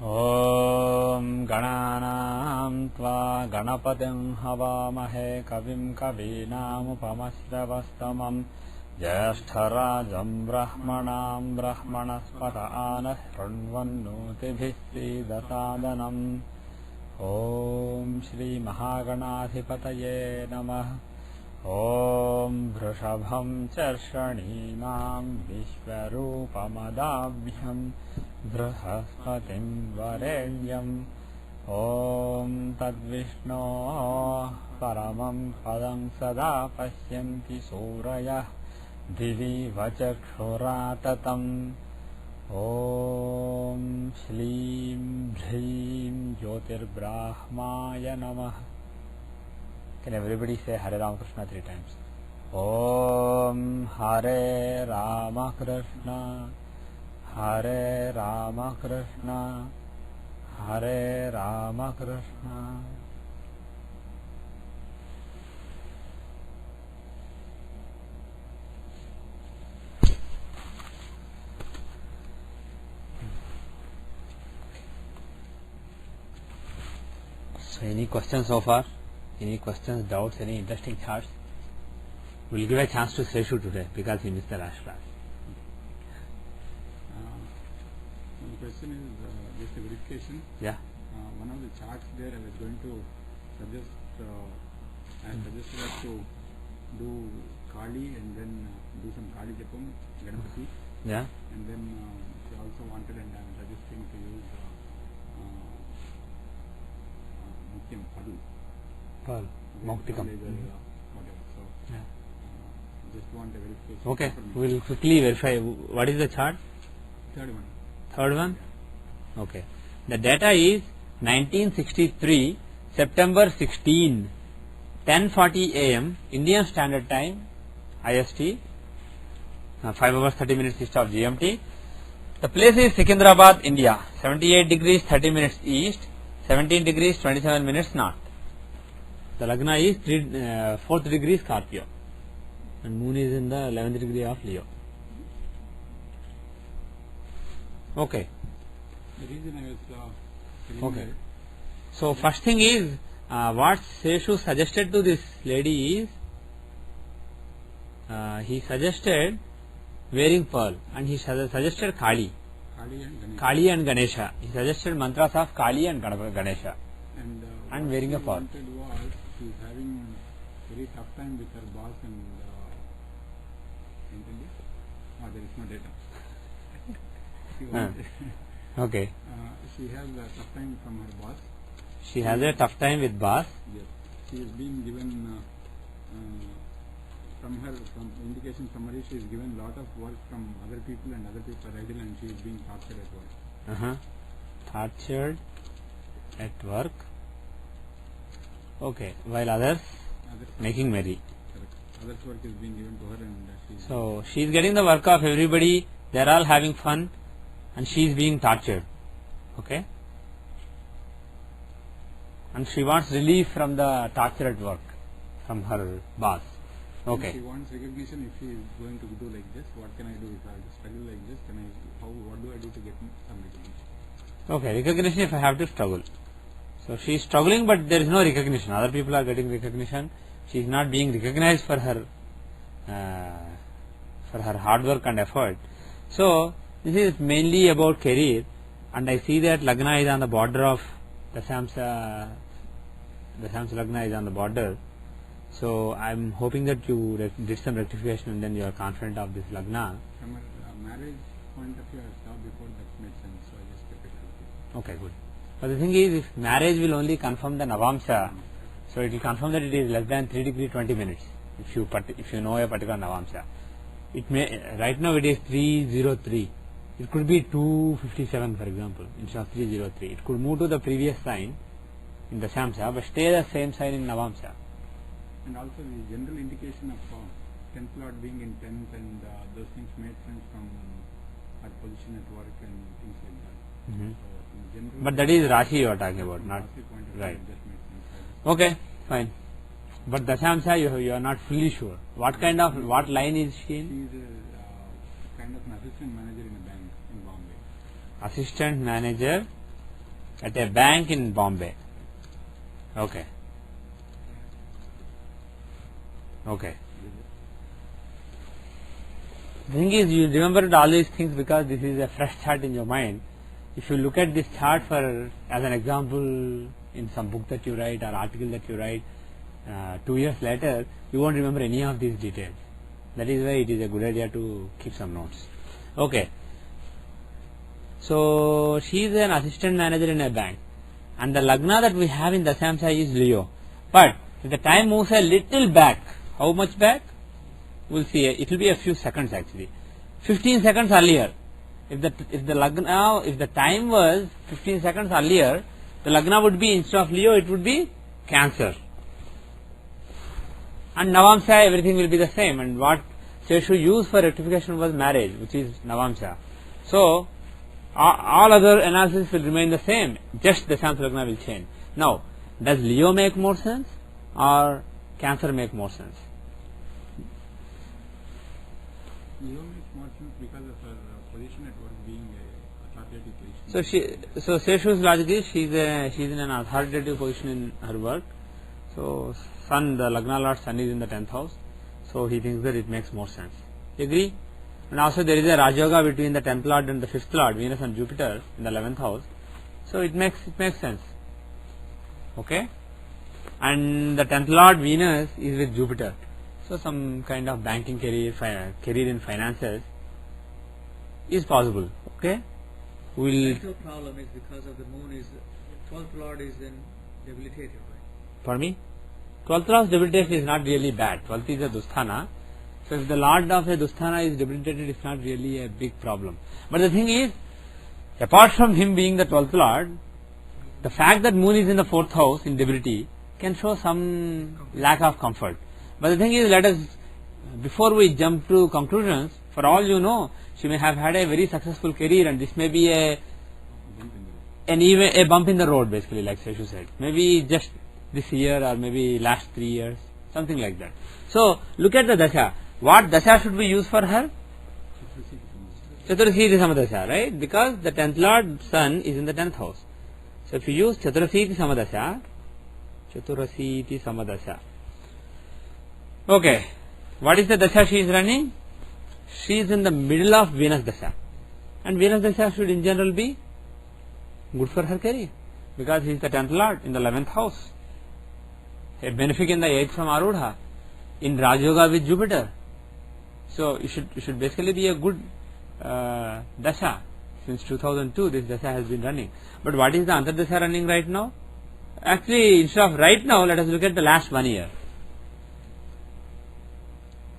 ॐ गणानां त्वा गणपतिं हवामहे कविं कवीनामुपमश्रवस्तमं ज्येष्ठराजं ब्रह्मणां ब्रह्मणस्पत आनः शृण्वन्नोतिभिः सीदसादनम् ॐ श्रीमहागणाधिपतये नमः। ॐ वृषभं चर्षणीनां विश्वरूपमदाभ्यं बृहस्पतिं वरेण्यम् ॐ तद्विष्णोः परमं पदं सदा पश्यन्ति सूरयः दिवि वचक्षुराततम् ॐ श्लीं ह्रीं ज्योतिर्ब्राह्माय नमः। Can everybody say Hare Rama Krishna 3 times? Om Hare Rama Krishna, Hare Rama Krishna, Hare Rama Krishna. So, any questions so far? Any questions, doubts, any interesting charts? We will give a chance to Seshu today because he missed the last class. One question is just a verification. Yeah. One of the charts there I was going to suggest, I suggested us to do Kali and then do some Kali Japam, Ganapati. Yeah. And then she also wanted, and I am suggesting to use Mukyam Padu. Moktikam. Whatever. So, just want a verification. Okay, we will quickly verify. What is the chart? Third one. Third one? Okay. The data is 1963, September 16, 10:40 AM, Indian Standard Time, IST, 5 hours 30 minutes east of GMT. The place is Secunderabad, India, 78 degrees 30 minutes east, 17 degrees 27 minutes north. The Lagna is 4th degree Scorpio and moon is in the 11th degree of Leo. Okay. The reason I was okay. So first thing is what Seshu suggested to this lady is he suggested wearing pearl and he suggested Kali and Ganesha. He suggested mantras of Kali and Ganesha and wearing a pearl. She is having very tough time with her boss and there is no data. Okay. She has a tough time from her boss. She has a tough time with boss. Yes. She is being given from indication summary. She is given lot of work from other people and other people are idle and she is being tortured at work. Tortured at work. Okay, while others making merry. Others work is being given to her and so she is getting the work of everybody. They are all having fun and she is being tortured. Okay, and she wants relief from the torture at work from her boss. Okay. She wants recognition. If she is going to do like this, what can I do if I struggle like this? What do I do to get some recognition? Okay, recognition if I have to struggle. So she is struggling, but there is no recognition. Other people are getting recognition. She is not being recognized for her hard work and effort. So this is mainly about career, and I see that Lagna is on the border of Dashamsa. Dashamsa Lagna is on the border. So I am hoping that you did some rectification and then you are confident of this Lagna. From a marriage point of view, I saw before that made sense, so I just kept it as it is. Okay, good. But the thing is, if marriage will only confirm the Navamsa, so it will confirm that it is less than 3 degree 20 minutes. If you know a particular Navamsa, it may right now it is 303. It could be 257, for example, instead of 303. It could move to the previous sign in the Shamsa, but stay the same sign in Navamsa. And also the general indication of 10th Lord being in 10th and those things made sense from her position at work and things like that. So but that is Rashi you are talking about, not right. Okay, fine. But Dashamsa you are not fully sure. What line is she in? She is a kind of an assistant manager in a bank in Bombay. Assistant manager at a bank in Bombay. Okay. Okay. The thing is, you remembered all these things because this is a fresh chart in your mind. If you look at this chart for as an example in some book that you write or article that you write 2 years later, you won't remember any of these details. That is why it is a good idea to keep some notes. Okay. So she is an assistant manager in a bank, and the lagna that we have in Dasyamsa is Leo. But if the time moves a little back, how much back? We'll see. It will be a few seconds actually. 15 seconds earlier. If the time was 15 seconds earlier, the lagna would be, instead of Leo, it would be Cancer. And Navamsa, everything will be the same. And what Seshu used for rectification was marriage, which is Navamsa. So all other analysis will remain the same. Just the Dasyamsa lagna will change. Now, does Leo make more sense or Cancer make more sense? Leo makes more sense because of her position at work being a authoritative position. So Seshu's logic is she's in an authoritative position in her work. So Sun, the Lagna Lord Sun is in the 10th house. So he thinks that it makes more sense. You agree? And also there is a Rajoga between the 10th Lord and the 5th Lord, Venus and Jupiter in the 11th house. So it makes sense. Okay? And the 10th Lord Venus is with Jupiter. So some kind of banking career in finances is possible. Okay? The actual problem is because of the moon is 12th lord is then debilitated, right? For me, 12th lord's debilitation is not really bad. 12th is a Dusthana. So if the lord of a Dusthana is debilitated, it's not really a big problem. But the thing is, apart from him being the 12th lord, the fact that moon is in the 4th house in debility can show some lack of comfort. But the thing is, let us, before we jump to conclusions, for all you know, she may have had a very successful career, and this may be a bump in the road, basically, like Seshu said. Maybe just this year or maybe last 3 years, something like that. So look at the dasha. What dasha should we use for her? Chaturasiti Samadasha, right? Because the 10th Lord Sun is in the 10th house. So if you use Chaturasiti Samadasha, okay, what is the dasha she is running? She is in the middle of Venus dasha, and Venus dasha should in general be good for her career because he is the 10th Lord in the 11th house, a benefic in the 8th from Arudha, in Rajyoga with Jupiter. So it should basically be a good dasha. Since 2002 this dasha has been running. But what is the Antardasha running right now? Actually, instead of right now, let us look at the last 1 year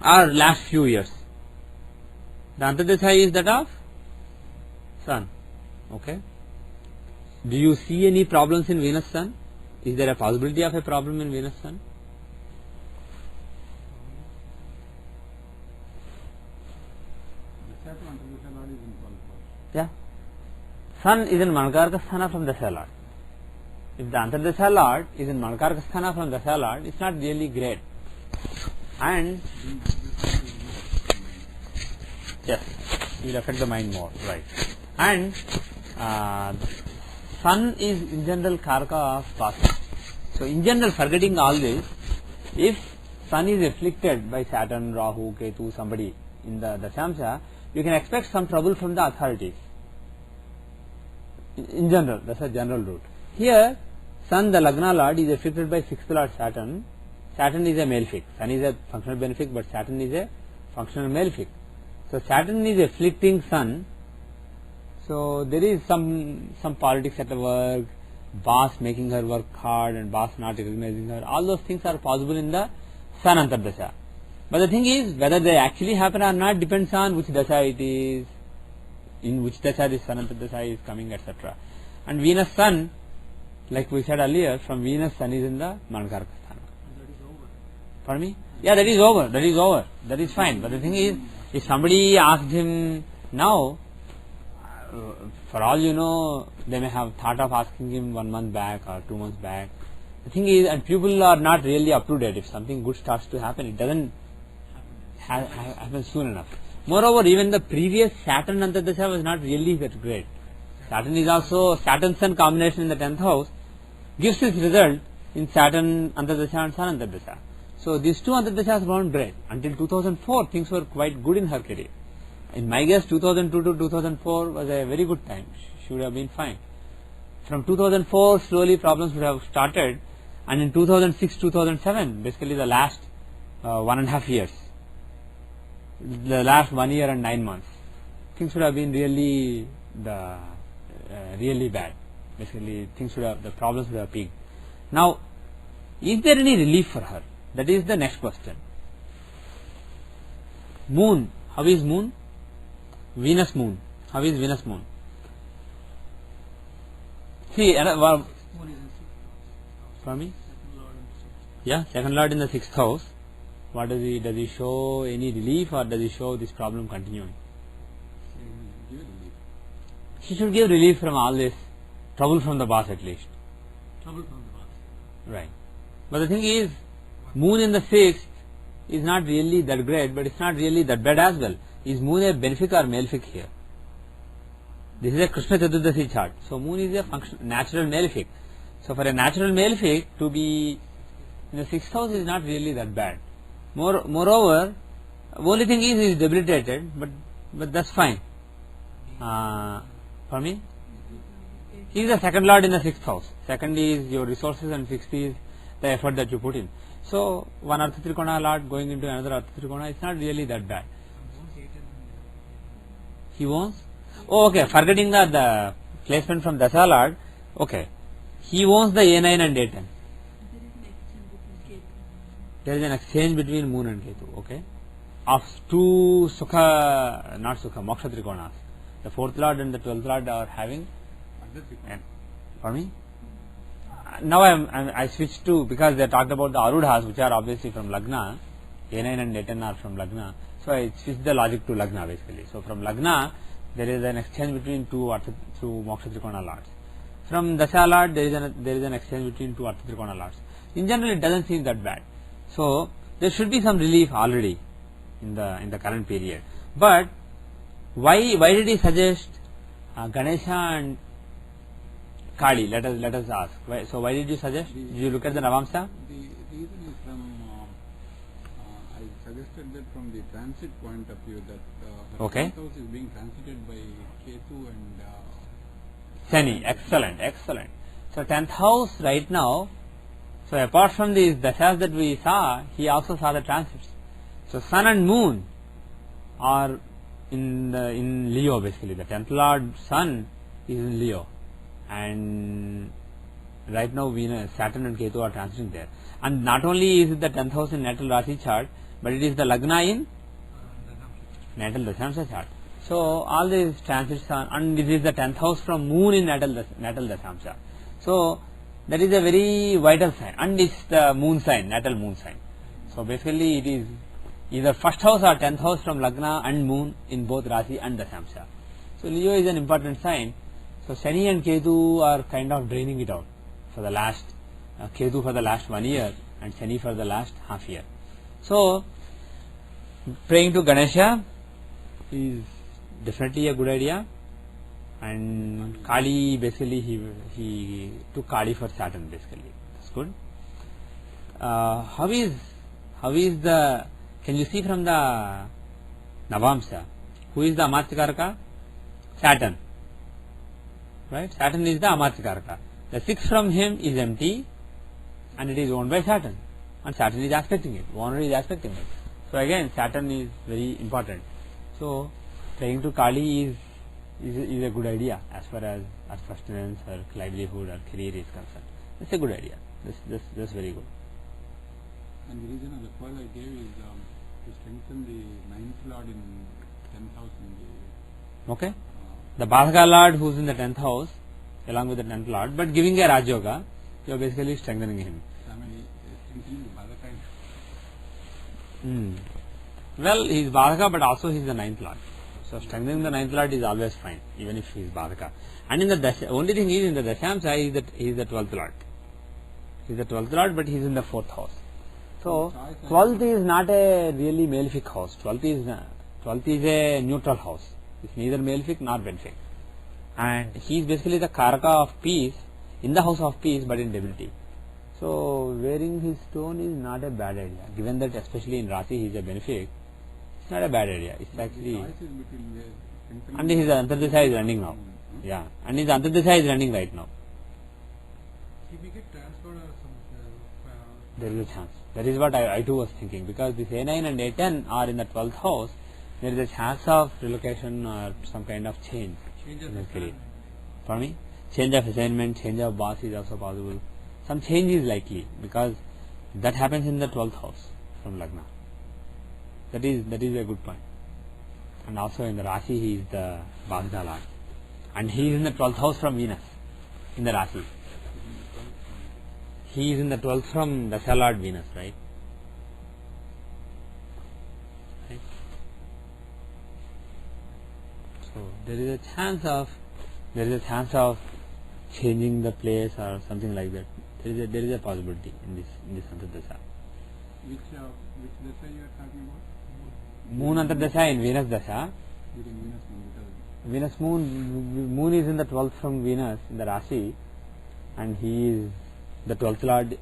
or last few years. The Antardasha is that of Sun. Okay. Do you see any problems in Venus Sun? Is there a possibility of a problem in Venus Sun? Yeah. Sun is in Manakarka Sthana from Dasha Lord. If the Antardasha Lord is in Manakarka Sthana from Dasha Lord, it's not really great. And yes, it will affect the mind more, right? And Sun is in general Karaka of Pasa. So in general, forgetting all this, if Sun is afflicted by Saturn, Rahu, Ketu, somebody in the Dashamsa, you can expect some trouble from the authorities. In general, that's a general route. Here, Sun, the Lagna Lord, is afflicted by 6th Lord Saturn. Saturn is a malefic. Sun is a functional benefic, but Saturn is a functional malefic. So Saturn is afflicting Sun. So there is some politics at the work, boss making her work hard and boss not recognizing her. All those things are possible in the Sun Antardasha. But the thing is, whether they actually happen or not depends on which dasha it is, in which dasha this Sun Antardasha is coming, etc. And Venus Sun, like we said earlier, from Venus Sun is in the Manakarka Sthana. That is over. Pardon me? Yeah, that is over. That is over. That is fine. But the thing is, if somebody asked him now, for all you know, they may have thought of asking him 1 month back or 2 months back. The thing is, and people are not really up to date. If something good starts to happen, it doesn't happen soon enough. Moreover, even the previous Saturn Antardasha was not really that great. Saturn is also Saturn Sun combination in the 10th house gives its result in Saturn Antardasha and Sun Antardasha. So these two Antardashas weren't great. Until 2004 things were quite good in her career. In my guess 2002 to 2004 was a very good time. She would have been fine. From 2004 slowly problems would have started, and in 2006-2007 basically the last 1.5 years, the last 1 year and 9 months, things would have been really really bad. Basically the problems would have peaked. Now is there any relief for her? That is the next question. Moon, how is Moon? Venus Moon, how is Venus Moon? See, Moon is in 6th house. for me? Second lord in 6th. Yeah, second lord in the 6th house. What does he show any relief, or does he show this problem continuing? Give relief. He should give relief from all this trouble from the boss at least. Trouble from the boss. Right. But the thing is, Moon in the 6th is not really that great, but it's not really that bad as well. Is Moon a benefic or malefic here? This is a Krishna Chaturdasi chart. So Moon is a natural malefic. So for a natural malefic to be in the 6th house is not really that bad. Moreover, only thing is he is debilitated, but that's fine. For me, he is the second lord in the 6th house. Second is your resources and 6th is the effort that you put in. So one Artha Trikona lord going into another Artha Trikona, it's not really that bad. He wants. Oh, okay. Forgetting the placement from Dasha Lord. Okay. He wants the A9 and A10. There is an exchange between Moon and Ketu. Okay. Of two Sukha, not Sukha, Moksha Trikonas. The 4th Lord and the 12th Lord are having. For me? Now I switched to, because they talked about the Arudhas, which are obviously from Lagna. A9 and A10 are from Lagna. So I switched the logic to Lagna basically. So from Lagna, there is an exchange between two Moksha Trikona lords. From Dasha Lord, there is an exchange between two Artha Trikona lords. In general, it doesn't seem that bad. So there should be some relief already in the current period. But why did he suggest Ganesha and Kali? Let us ask. Why did you suggest? Did you look at the Navamsa? The reason is from, I suggested that from the transit point of view, that her Okay. 10th house is being transited by Ketu and Shani. Excellent. So 10th house right now. So apart from these dashas that we saw, he also saw the transits. So Sun and Moon are in Leo basically. The 10th Lord Sun is in Leo, and right now Venus, Saturn and Ketu are transiting there. And not only is it the 10th house in natal Rasi chart, but it is the Lagna in natal Dashamsa chart. So all these transits are, and this is the 10th house from Moon in natal Dashamsa. So that is a very vital sign, and it's the Moon sign, natal Moon sign. So basically it is either first house or 10th house from Lagna and Moon in both Rasi and Dashamsa. So Leo is an important sign. So Shani and Ketu are kind of draining it out for the last, Ketu for the last 1 year and Shani for the last half year. So praying to Ganesha is definitely a good idea, and Kali basically he took Kali for Saturn basically. That's good. How is the, can you see from the Navamsa who is the Amatyakaraka? Saturn. Right? Saturn is the Amatyakaraka. The 6 from him is empty and it is owned by Saturn, and Saturn is aspecting it, owner is aspecting it. So again Saturn is very important. So praying to Kali is a good idea as far as our sustenance, our livelihood, our career is concerned. It's a good idea. That's very good. And the reason of the pearl I gave is to strengthen the 9th Lord in 10th house in the Okay. The Badhaka Lord who is in the 10th house along with the 10th Lord, but giving a Rajyoga, you are basically strengthening him. strengthening the Badhaka. Well, he is Badhaka, but also he is the 9th Lord. So strengthening the 9th Lord is always fine, even if he is Badhaka. And in the only thing is in the Dashamsa he is the 12th Lord. He is the 12th Lord, but he is in the 4th house. So 12th is not a really malefic house. 12th is a neutral house. It's neither malefic nor benefic. and he is basically the Karaka of peace in the house of peace but in debility. So wearing his stone is not a bad idea, given that especially in Rasi he is a benefic. It's not a bad idea. It's actually, The choice is between the and his Antardasha is running now. Yeah, and his Antardasha is running right now. If we get transferred or some, There is a chance. That is what I too was thinking, because this A9 and A10 are in the 12th house. There is a chance of relocation or some kind of change change of in his career. assignment. For me, change of assignment, change of boss is also possible. Some change is likely, because that happens in the 12th house from Lagna. That is a good point. And also in the Rashi he is the Bhagda Lord. And he is in the 12th house from Venus in the Rashi. He is in the 12th from Dasha Lord Venus, right? Right? So there is a chance of changing the place or something like that. There is a possibility in this Antardasha. which dasha you are talking about? Moon Antardasha in Venus Dasha. During Venus moon, because Venus moon is in the 12th from Venus in the Rashi, and he is the 12th Lord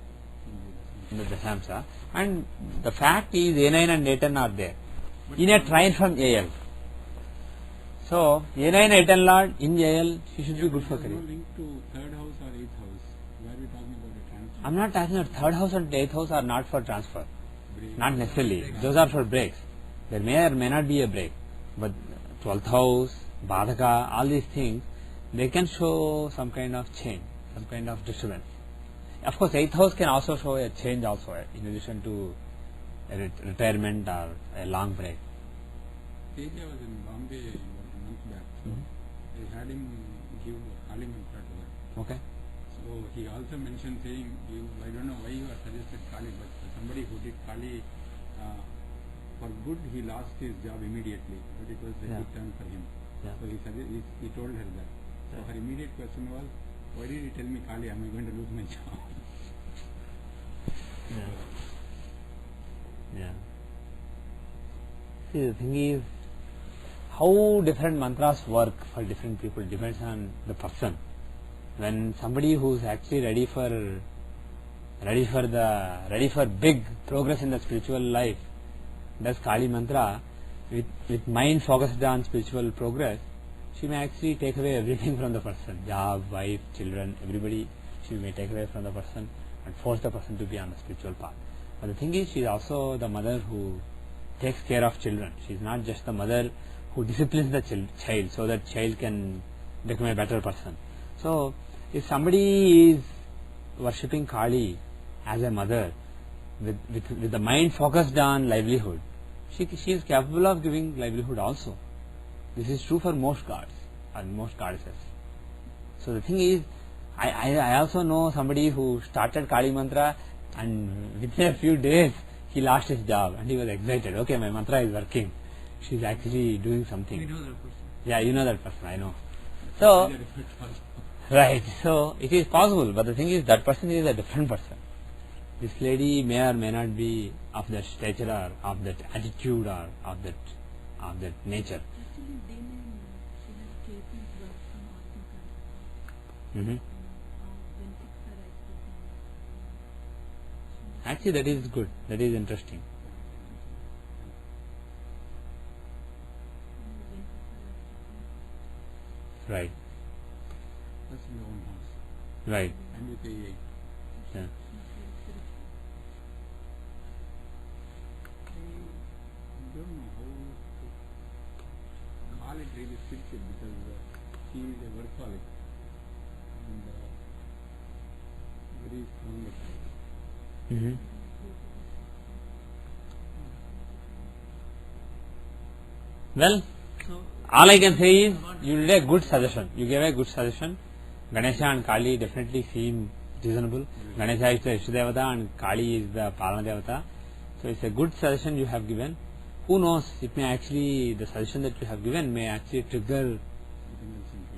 in the Dashamsa. And the fact is A9 and A10 are there in a trine from AL. So A9 A10 Lord in AL, he should be good for there is career. no link to third house or eighth house. Why are we talking about a transfer? I'm not talking about third house and eighth house are not for transfer. Break. Not necessarily. Those are for breaks. There may or may not be a break. But 12th house, Badhaka, all these things, they can show some kind of change, some kind of disturbance. Of course, 8th house can also show a change also, in addition to a retirement or a long break. Teja was in Bombay about a month back. So they had him give Kali Mantra to her. Okay? So he also mentioned saying, I don't know why you are suggested Kali, but somebody who did Kali for good, he lost his job immediately, but it was a Yeah. good turn for him. Yeah. So he told her that. So her immediate question was, why did he tell me Kali, am I going to lose my job? Yeah. Yeah. See, the thing is, how different mantras work for different people depends on the person. When somebody who is actually ready for big progress in the spiritual life does Kali mantra with mind focused on spiritual progress, she may actually take away everything from the person, job, wife, children, everybody. She may take away from the person and force the person to be on the spiritual path. But the thing is, she is also the mother who takes care of children. She is not just the mother who disciplines the child so that child can become a better person. So if somebody is worshipping Kali as a mother with the mind focused on livelihood, she is capable of giving livelihood also. This is true for most gods and most goddesses. So the thing is, I also know somebody who started Kali mantra and within a few days he lost his job and he was excited. Okay, my mantra is working. She is actually doing something. We know that person. Yeah, you know that person, I know. So, right, so it is possible, but the thing is that person is a different person. This lady may or may not be of that stature or of that attitude or of that nature. Actually, they may she has cases work from Atma Karma. Benefits are expected. Actually, that is good. That is interesting. Right, That's in the own house. right. And with a Yeah. I don't know how to call it really spiritual, because he is a workaholic and very strong at it. Mm-hmm. Well, So, all I can say is you did a good suggestion. You gave a good suggestion. Ganesha and Kali definitely seem reasonable. Ganesha is the Ishtadevata and Kali is the Palana Devata. So it's a good suggestion you have given. Who knows, it may actually, the suggestion that you have given may actually trigger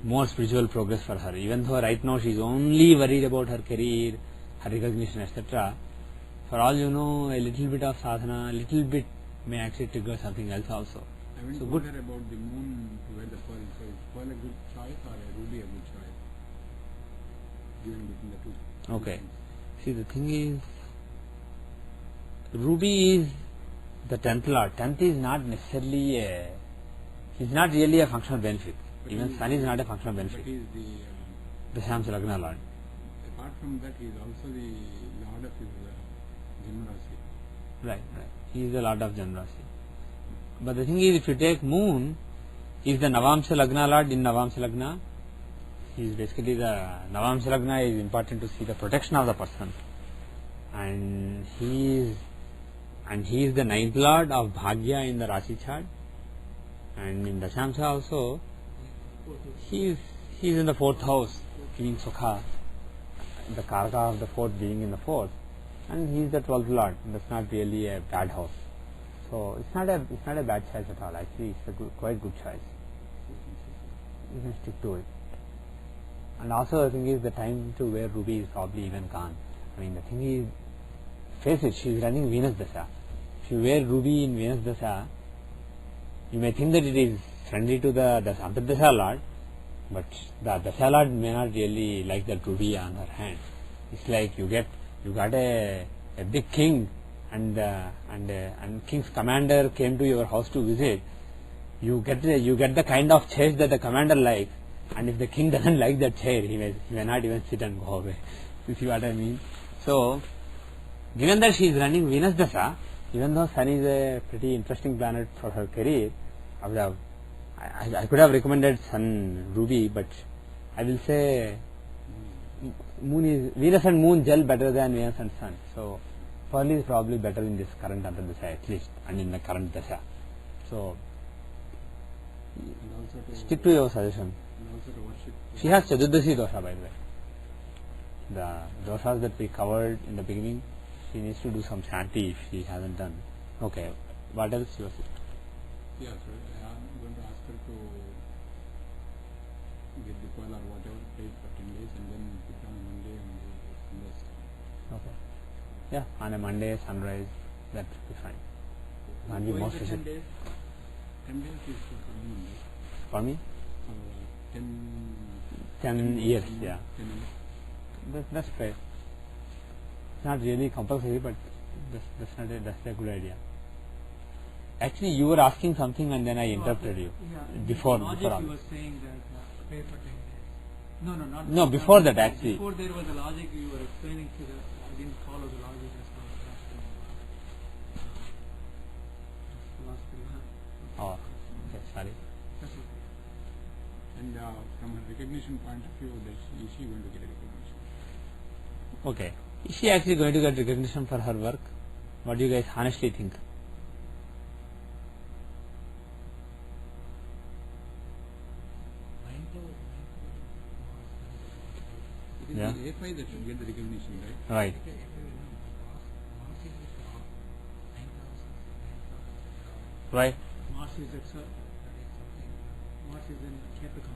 more spiritual progress for her. Even though right now she is only worried about her career, her recognition, etc. For all you know, a little bit of sadhana, a little bit may actually trigger something else also. I went So to good. wonder about the moon to wear the pearl. So is pearl a good choice or a ruby a good choice? Given between the two. Okay. See, the thing is, ruby is the 10th lord. 10th is not necessarily a, is not really a functional benefit. But Even he sun is not a functional But benefit. he is The Shamsa Lagna lord. apart from that, he is also the lord of his Janma Rasi. Right, right. He is the lord of Janrasi. But the thing is, if you take moon, is the Navamsa Lagna lord in Navamsa Lagna. He is basically the Navamsa Lagna is important to see the protection of the person. And he is the 9th lord of Bhagya in the Rasi chart. And in Dashamsa also, he is in the 4th house, giving Sukha, the Karaka of the 4th being in the 4th. And he is the 12th lord. That's not really a bad house. So it's not a bad choice at all. Actually, it's a quite good choice. You can stick to it. And also, the thing is, the time to wear ruby is probably even gone. I mean, the thing is, face it, she is running Venus Dasha. If you wear ruby in Venus Dasha, you may think that it is friendly to the Antardasha Lord, but the Dasha Lord may not really like that ruby on her hand. It's like you got a big king, and king's commander came to your house to visit. You get the kind of chase that the commander likes, and if the king doesn't like that chair, he may not even sit and go away. You see what I mean? So, given that she is running Venus Dasha, even though Sun is a pretty interesting planet for her career, I could have recommended Sun Ruby, but I will say Venus and Moon gel better than Venus and Sun. So, Pearl is probably better in this current Antardasha at least, and in the current Dasha. So, And also to, stick to your suggestion. and also to worship. She has Chaturdashi dosha, by the way. The doshas that we covered in the beginning, she needs to do some shanti if she hasn't done. Okay, what else you say? Yeah, so I'm going to ask her to get the pearl or whatever, pay for 10 days and then put on Monday and invest. Okay. Yeah, on a Monday, sunrise, that will be fine. And be Why more is it 10 specific. days? 10 days is for Monday. For me, 10 years, yeah. 10 years. That's fair. It's not really compulsory, but that's a good idea. Actually, you were asking something and then I interrupted you. Yeah. Before logic all. you were saying that pay for 10 days. No, not No, before that, actually. Before there was a logic you were explaining to the, I didn't follow the logic as well. Oh, okay, sorry. That's okay. And from a recognition point of view, is she going to get a recognition? Okay. Is she actually going to get recognition for her work? What do you guys honestly think? It is Yeah. the A5 that should get the recognition, right? Right. Right. Mars is at Mars is in Capricorn.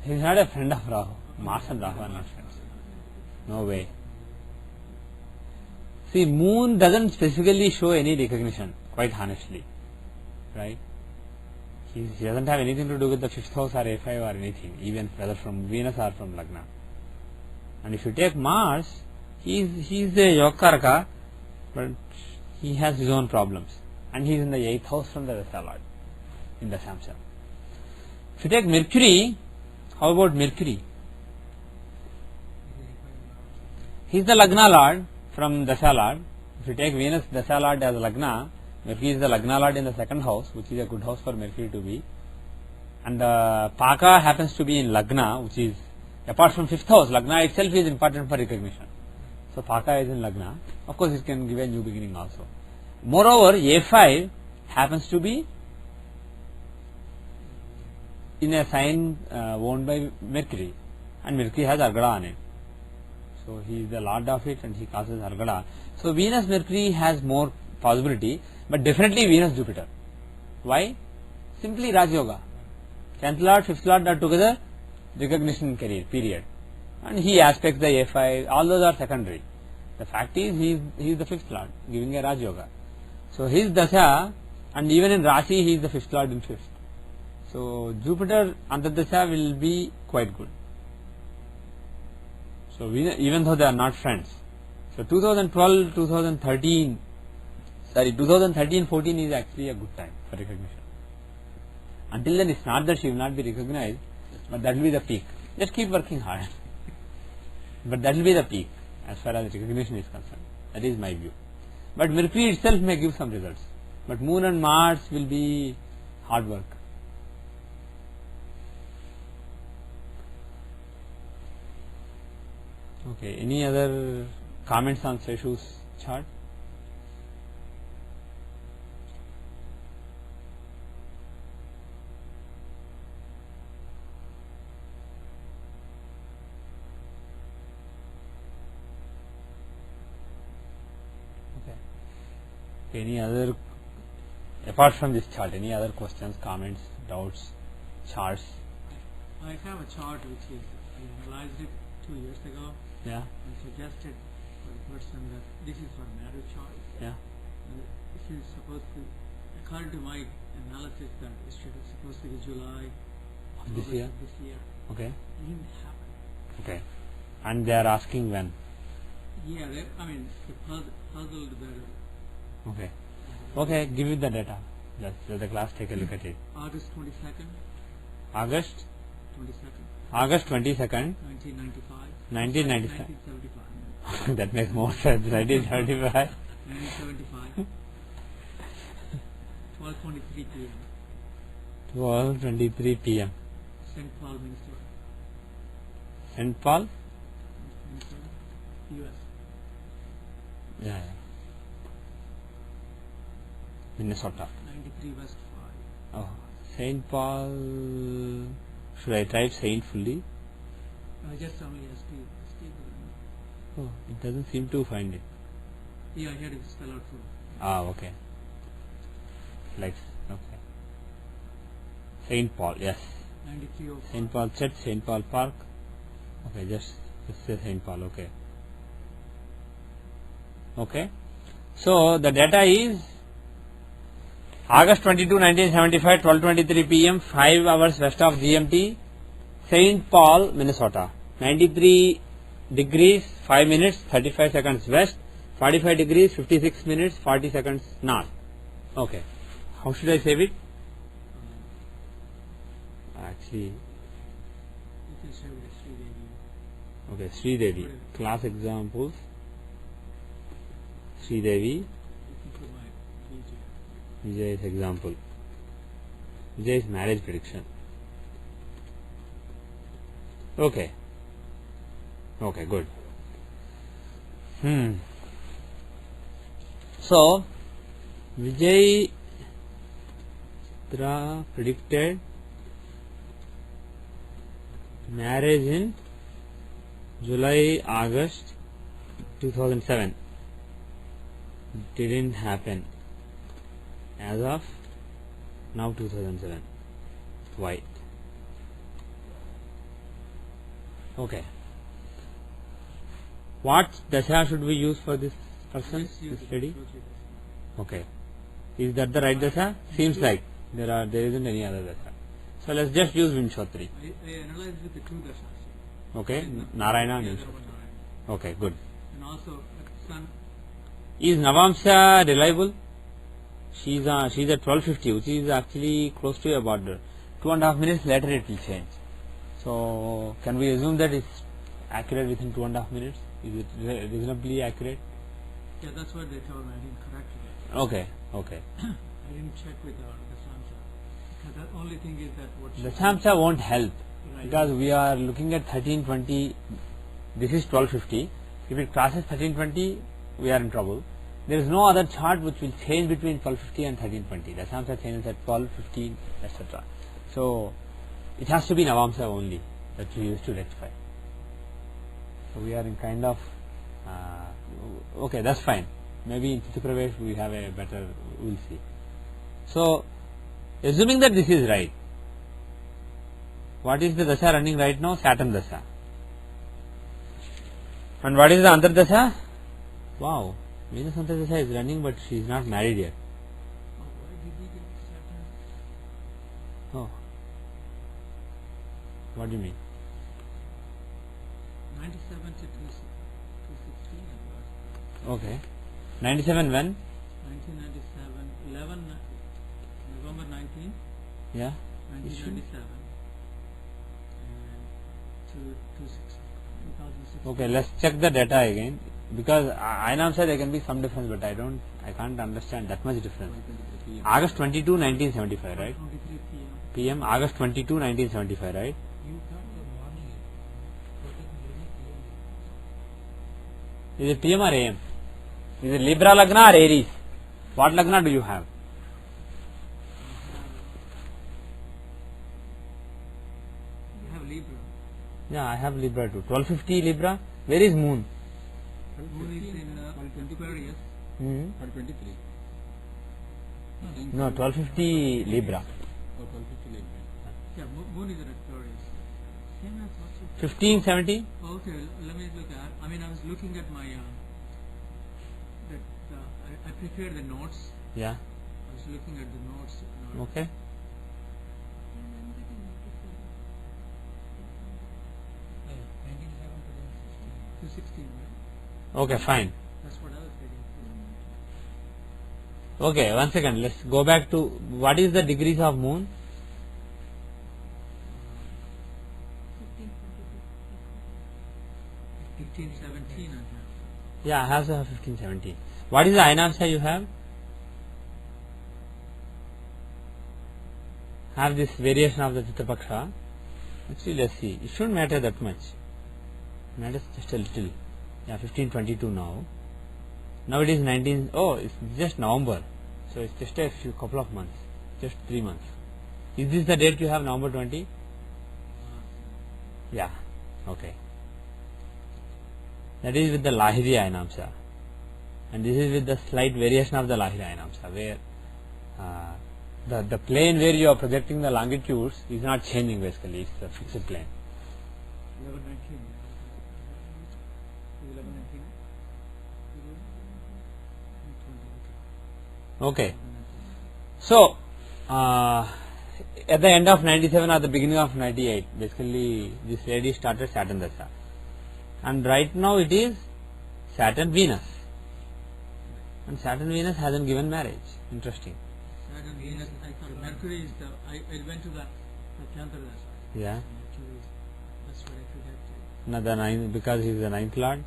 He is not a friend of Rahu. Mars and Rahu are not friends. No way. See, Moon doesn't specifically show any recognition, quite honestly. Right? He doesn't have anything to do with the 5th house or A5 or anything, even whether from Venus or from Lagna. And if you take Mars, he is the Yokaraka, but he has his own problems. And he is in the 8th house from the Dasha Lord, in the Samsa. If you take Mercury, how about Mercury? He is the Lagna Lord from Dasha Lord. If you take Venus Dasha Lord as Lagna, Mercury is the Lagna Lord in the 2nd house, which is a good house for Mercury to be. And the Paka happens to be in Lagna, which is, apart from 5th house, Lagna itself is important for recognition. So Paka is in Lagna. Of course, it can give a new beginning also. Moreover, A5 happens to be in a sign owned by Mercury, and Mercury has Argada on it. So he is the lord of it and he causes Argada. So Venus Mercury has more possibility, but definitely Venus Jupiter. Why? Simply Raj Yoga. 10th Lord, 5th Lord are together, recognition career, period. And he aspects the A5, all those are secondary. The fact is he is the fifth lord giving a Raj Yoga. So his dasha, and even in Rashi he is the fifth lord in fifth. So Jupiter Antardasha will be quite good. So even though they are not friends. So 2013-14 is actually a good time for recognition. Until then it's not that she will not be recognized, but that will be the peak. Just keep working hard. But that will be the peak as far as recognition is concerned. That is my view. But Mercury itself may give some results. But Moon and Mars will be hard work. Okay, any other comments on Seshu's chart? Okay. Any other, apart from this chart, any other questions, comments, doubts, charts? I have a chart which is, I analyzed it 2 years ago. Yeah, I suggested for the person that this is for marriage choice. yeah. This is supposed to, according to my analysis, that it should be supposed to be July This August year? This year. Okay, It didn't happen. okay. And they are asking when? Yeah, they puzzled that Okay. Okay, give it the data. Let the class take a look at it. August 22nd, August 22nd, 22nd, 1995. 1995. 1975. That makes more sense. 1975. 1975. 12:23 p.m. 12:23 p.m. St. Paul, Minnesota. St. Paul? Minnesota, U.S. Yeah. Minnesota. 93 West 5. Oh, St. Paul. Should I type Saint fully? Just only ST. Oh, it doesn't seem to find it. Yeah, I had to spell out full. Ah, okay. Like, okay. St. Paul, yes. 9305. St. Paul Church, St. Paul Park. Okay, just say St. Paul, okay. Okay. So, the data is August 22, 1975, 12:23 p.m., 5 hours west of GMT, St. Paul, Minnesota. 93 degrees, 5 minutes, 35 seconds west, 45 degrees, 56 minutes, 40 seconds north. Okay. How should I save it? Actually, You can say with Sri Devi. okay, Sri Devi. Class examples. Sri Devi. You can put my DJ. Vijay is example. Vijay is marriage prediction. Okay. Okay, good. So, Vijay predicted marriage in July, August 2007. Didn't happen as of now 2007. Why? Okay. What dasha should we use for this person, Let's use this it. lady? Okay. Is that the right dasha? Seems like there isn't any other dasha. So let's just use Vinchotri. I analyzed with the two dashas. Okay. Narayana The and other Vinchotri. one Narayana. Okay, good. And also Sun. Is Navamsha reliable? She's at 12:50, which is actually close to a border. 2.5 minutes later it will change. So can we assume that it's accurate within 2.5 minutes? Is it reasonably accurate? Yeah, that's what they told me. I didn't correct it. Okay, okay. I didn't check with the Samsa. The only thing is that what The Samsa won't help Right. because we are looking at 13:20. This is 12:50. If it crosses 13:20, we are in trouble. There is no other chart which will change between 12:50 and 13:20. The Samsa changes at 12:15, etc. So it has to be Navamsa only that we use to rectify. So we are in kind of okay, that's fine. Maybe in Chitrapravesh we have a better, we'll see. So assuming that this is right, what is the dasha running right now? Saturn dasha. And what is the Antardasha? Wow, Venus Antardasha is running, but she is not married yet. Oh, why did we get Saturn? Oh, what do you mean? 97 to 216 it was. Okay, 97 when? 1997, 11 November 19, Yeah. 1997 and to 2006. Okay, let's check the data again, because I now say there can be some difference, but I can't understand that much difference. August 22, 1975, right? 23 p.m. PM, August 22, 1975, right? You got the morning. Is it PM or AM? Is it Libra Lagna or Aries? What Lagna do you have? You have Libra. Yeah, I have Libra too. 1250 Libra. Where is Moon? Moon is in Aquarius. Mm-hmm. Or 23. No, 1250 Libra. Or 1250 Libra. Yeah, Moon is in Aquarius. Same as what you 15, 17? Okay, let me look at. I mean, I was looking at my. I prepared the notes. Yeah. I was looking at the notes. Okay. When did you notice it? 216, right? Okay, fine. That's what I was reading. Okay, 1 second. Let's go back to what is the degrees of Moon? 15, 15, 17 I have. Yeah, I also have 15, 17. What is the Ainamsha you have? Have this variation of the Chittapaksha. Actually, let's see. It shouldn't matter that much. Matters just a little. Yeah, 1522 now. Now it is 19. Oh, it's just November. So it's just a couple of months. Just 3 months. Is this the date you have, November 20? Yeah. Okay. That is with the Lahiri Ainamsha. And this is with the slight variation of the Lahiri Ainamsha, where the plane where you are projecting the longitudes is not changing basically, it's a fixed plane. 11, 19. 11, 19. Okay. So, at the end of 97 or the beginning of 98, basically this lady started Saturn Dasha. And right now it is Saturn Venus. And Saturn Venus hasn't given marriage. Interesting. Saturn, Venus, I thought Mercury is the. I went to the Cancer. Yeah. Mercury, that's what I forgot. Now the ninth, because he is the ninth lord.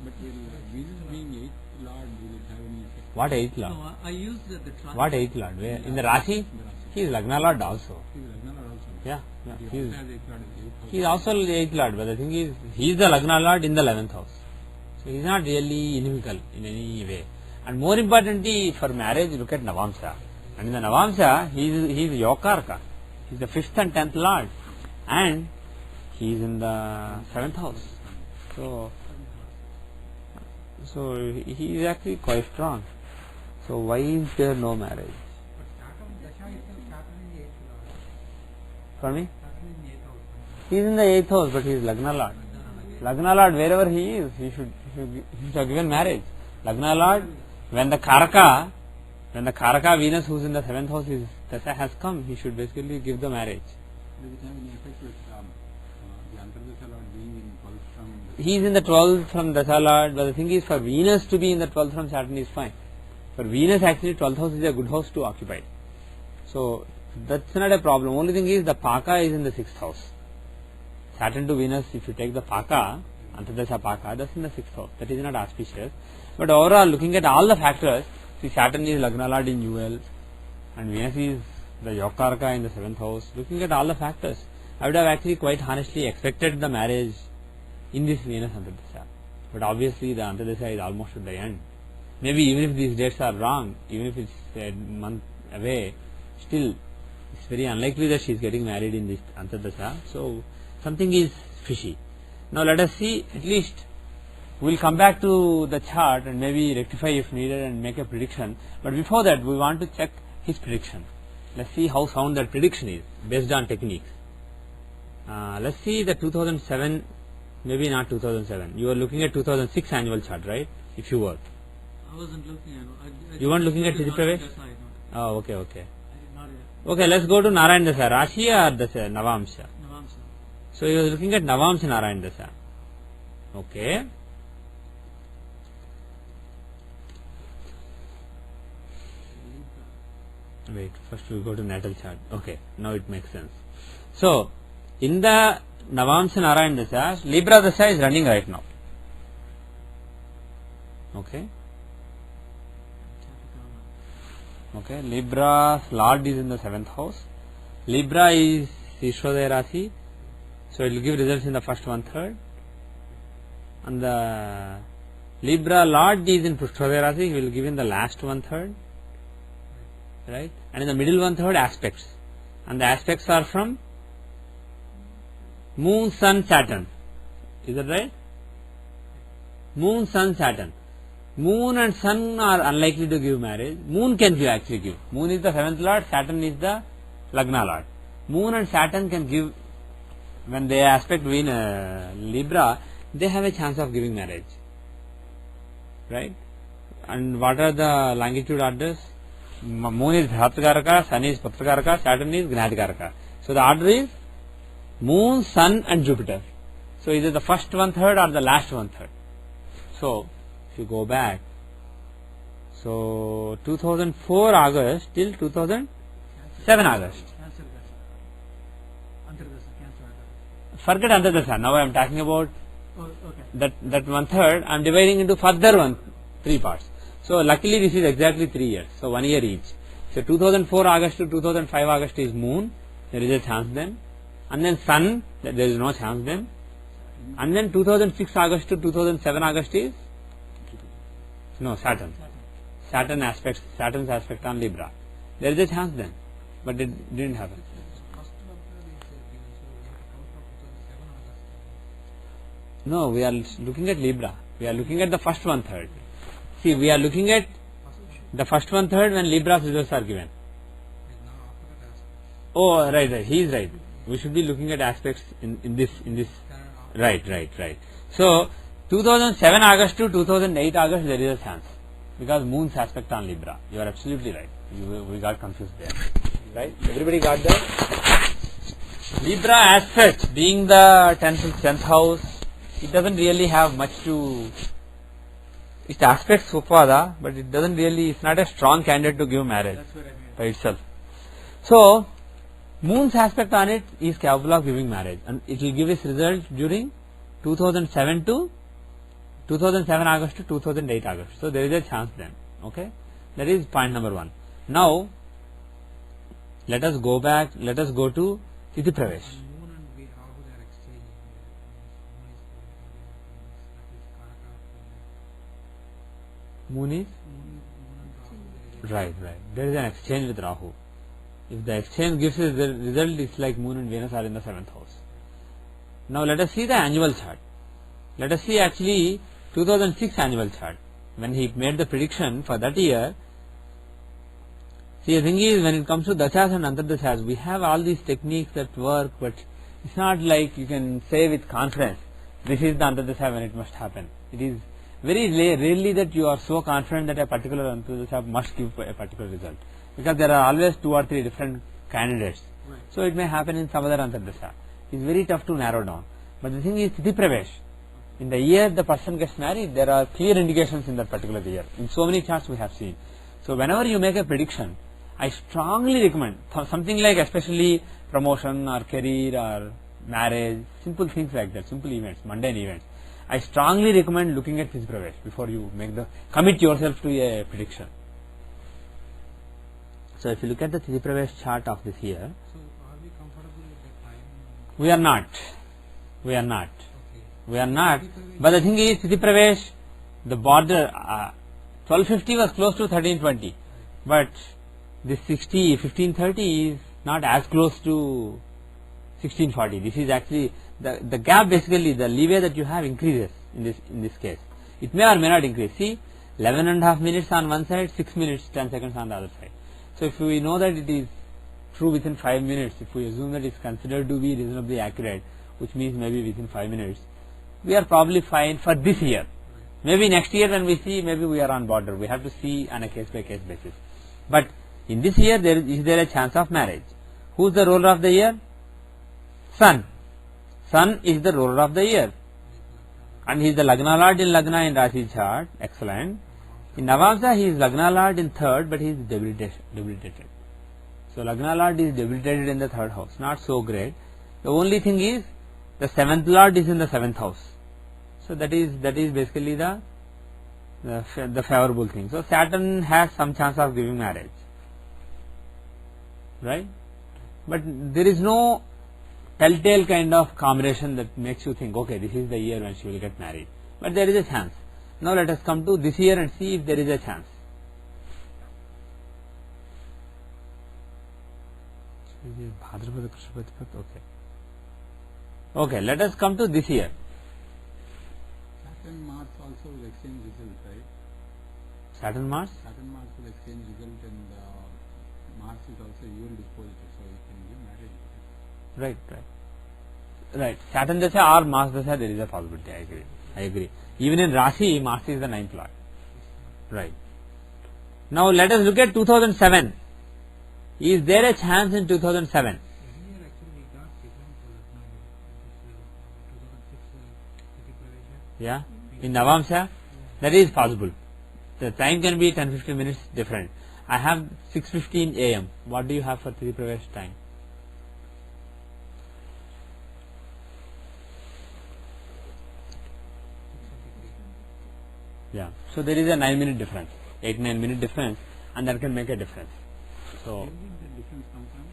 But will Venus being 8th Lord, will it have any effect? What eighth lord? No, I used the What eighth lord? Where? In the Rashi? He is Lagna lord also. He is Lagna Lord also. Yeah. He also has 8th Lord in 8th house. He is also the eighth lord, but the thing is, he is the Lagna lord in the 11th house. So he is not really inimical in any way. And more importantly, for marriage, look at Navamsa. And in the Navamsa, he is Yokarka. He is the 5th and 10th lord. And he is in the 7th house. So he is actually quite strong. So why is there no marriage? For me? He is in the 8th house, but he is Lagna Lord. Lagna Lord, wherever he is, he should have given marriage. Lagna Lord, when the Karaka Venus, who is in the 7th house, his Dasha has come, he should basically give the marriage. Does it have any effect with the Antardasha Lord being in 12th from the He is in the 12th from Dasha Lord, but the thing is, for Venus to be in the 12th from Saturn is fine. For Venus, actually, 12th house is a good house to occupy. So that's not a problem. Only thing is, the Paka is in the 6th house. Saturn to Venus, if you take the Paka, Antardasha Paka, that's in the 6th house. That is not auspicious. But overall, looking at all the factors, see, Saturn is Lagna Lord in UL, and Venus is the Yokarka in the 7th house. Looking at all the factors, I would have actually quite honestly expected the marriage in this Venus Antardasha. But obviously, the Antardasha is almost at the end. Maybe even if these dates are wrong, even if it's a month away, still, it's very unlikely that she is getting married in this Antardasha. So, something is fishy. Now, let us see, at least, we will come back to the chart and maybe rectify if needed and make a prediction. But before that, we want to check his prediction. Let's see how sound that prediction is based on techniques. Let's see the 2007, maybe not 2007. You are looking at 2006 annual chart, right? if you were. I wasn't looking at it. You weren't looking at Tithi Pravesh? That's why Oh, okay, okay. not yet. Okay, let's go to Narayan Dasa. Rashi or Dasa? Navamsha. Navamsa. So you are looking at Navamsha Narayan Dasa. Okay. Wait, first we go to natal chart. Okay, now it makes sense. So, in the Navamsha Narayan Dasa, Libra Dasa is running right now. Okay. Okay, Libra's Lord is in the 7th house. Libra is Ishwadaya Rasi, so it will give results in the first 1/3. And the Libra Lord is in Pushthodaya Rasi, he will give in the last 1/3. Right? And in the middle 1/3 aspects. And the aspects are from Moon, Sun, Saturn. Is that right? Moon, Sun, Saturn. Moon and Sun are unlikely to give marriage. Moon can actually give. Moon is the 7th Lord, Saturn is the Lagna Lord. Moon and Saturn can give, when they aspect in Libra, they have a chance of giving marriage. Right? And what are the longitude orders? Moon is Bhratkaraka, Sun is Putrakaraka, Saturn is Gnatikaraka. So the order is Moon, Sun and Jupiter. So either the first 1/3 or the last 1/3. So if you go back, so 2004 August till 2007 August. Cancer Dasa. Antardasa. Cancer Dasa. Forget Antardasa. Now I am talking about Oh, okay. that 1/3. I am dividing into further 3 parts. So luckily this is exactly 3 years. So 1 year each. So 2004 August to 2005 August is Moon. There is a chance then. And then Sun. There is no chance then. And then 2006 August to 2007 August is Saturn. Saturn's aspect on Libra. There is a chance then. But it didn't happen. No, we are looking at Libra. We are looking at the first 1/3. See, we are looking at the first 1/3 when Libra's results are given. Oh, right. He is right. We should be looking at aspects in this. Right. So, 2007 August to 2008 August there is a chance. Because Moon's aspect on Libra. You are absolutely right. We got confused there. Right? Everybody got that? Libra aspect being the 10th house, it doesn't really have much to... It aspects Upada, but it doesn't really, it's not a strong candidate to give marriage That's what I mean. by itself. So, Moon's aspect on it is capable of giving marriage, and it will give its result during 2007 August to 2008 August. So, there is a chance then. Okay, that is point number 1. Now, let us go back, let us go to Tithi Pravesh. Moon and Rahu, they are exchanging. Moon is? Right. There is an exchange with Rahu. If the exchange gives us the result, it's like Moon and Venus are in the 7th house. Now let us see the annual chart. Let us see actually 2006 annual chart. When he made the prediction for that year, see, the thing is, when it comes to Dashas and Antardashas, we have all these techniques that work, but it's not like you can say with confidence, this is the Antardasha when it must happen. It is very rarely that you are so confident that a particular Antardasha must give a particular result. Because there are always 2 or 3 different candidates. Right. So it may happen in some other Antardasha. It's very tough to narrow down. But the thing is, Tithi Pravesh. In the year the person gets married, there are clear indications in that particular year. In so many charts we have seen. So whenever you make a prediction, I strongly recommend something like especially promotion or career or marriage, simple things like that, simple events, mundane events. I strongly recommend looking at Tithi Pravesh before you commit yourself to a prediction. So if you look at the Tithi Pravesh chart of this year, So, are we comfortable with the time? we are not. Okay. We are not. But the thing is, Tithi Pravesh, the border, 1250 was close to 1320. But this 1530 is not as close to 1640. This is actually, the gap basically, the leeway that you have increases in this case. It may or may not increase. See, 11.5 minutes on one side, 6 minutes, 10 seconds on the other side. So if we know that it is true within 5 minutes, if we assume that it is considered to be reasonably accurate, which means maybe within 5 minutes, we are probably fine for this year. Maybe next year when we see, maybe we are on border. We have to see on a case by case basis. But in this year, is there a chance of marriage? Who is the ruler of the year? Sun. Sun is the ruler of the year. And he is the Lagna Lord in Lagna in Rashi chart. Excellent. In Navamsa, he is Lagna Lord in third, but he is debilitated. So Lagna Lord is debilitated in the third house. Not so great. The only thing is, the seventh Lord is in the seventh house. So that is basically the favorable thing. So Saturn has some chance of giving marriage, right? But there is no telltale kind of combination that makes you think, okay, this is the year when she will get married. But there is a chance. Now let us come to this year and see if there is a chance. Okay, let us come to this year. Saturn Mars also will exchange result, right? Saturn Mars? Saturn Mars will exchange result, and Mars is also equal dispositor, so you can give marriage. Right. Saturn Dasha or Mars Dasha, there is a possibility. I agree. Even in Rashi, Mars is the ninth lord. Right. Now let us look at 2007. Is there a chance in 2007? Yeah, in Navamsa, that is possible. The time can be 10-15 minutes different. I have 6:15 a.m. What do you have for Tithi Pravesh time? Yeah, so there is a 9-minute difference, 8-9 minute difference, and that can make a difference. So, Where did the difference come from?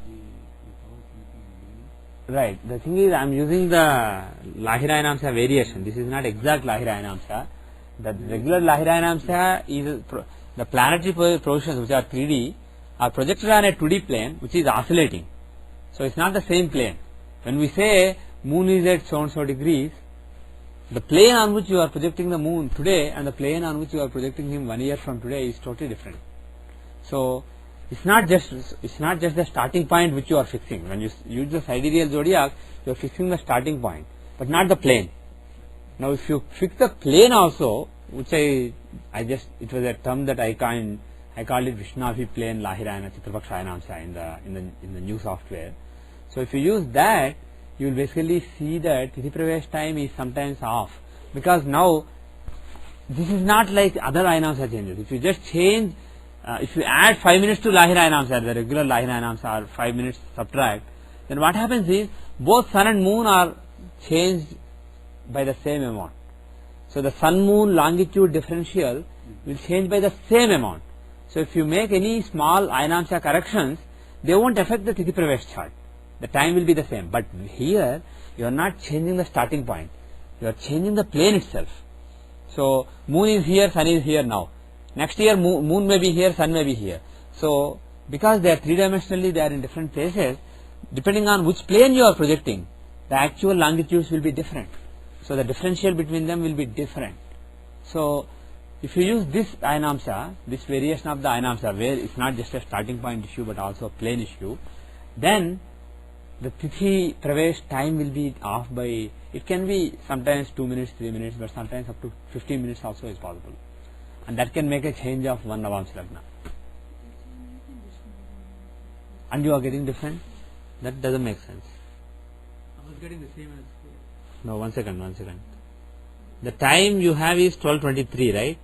The power something in the beginning? right, the thing is, I am using the Lahirayanamsa variation. This is not exact Lahirayanamsa. The regular Lahirayanamsa is the planetary positions, which are 3D, are projected on a 2D plane, which is oscillating. So it's not the same plane. When we say moon is at so and so degrees, the plane on which you are projecting the moon today and the plane on which you are projecting him 1 year from today is totally different. So it's not just the starting point which you are fixing. When you use the sidereal zodiac, you are fixing the starting point, but not the plane. Now if you fix the plane also, which it was a term that I called it Vishnavi plane Lahirayana Chitrapakshayanamsa in the new software. So if you use that, you will basically see that Tithi Pravesh time is sometimes off, because now this is not like other Ayanamsa changes. If you just change, if you add 5 minutes to Lahirayanamsa, the regular Lahirayanamsa, are 5 minutes subtract, then what happens is both sun and moon are changed by the same amount. So the sun-moon longitude differential will change by the same amount. So if you make any small Ayanamsa corrections, they won't affect the Tithi Pravesh chart. The time will be the same. But here, you are not changing the starting point. You are changing the plane itself. So moon is here, sun is here now. Next year, moon may be here, sun may be here. So because they are three-dimensionally, they are in different places, depending on which plane you are projecting, the actual longitudes will be different. So the differential between them will be different. So if you use this Ayanamsa, this variation of the Ayanamsa, where it's not just a starting point issue but also a plane issue, then the Tithi Pravesh time will be off by, it can be sometimes 2 minutes, 3 minutes, but sometimes up to 15 minutes also is possible. And that can make a change of one Navamsa Lagna. And you are getting different? That doesn't make sense. I was getting the same as. No, one second. The time you have is 12:23, right?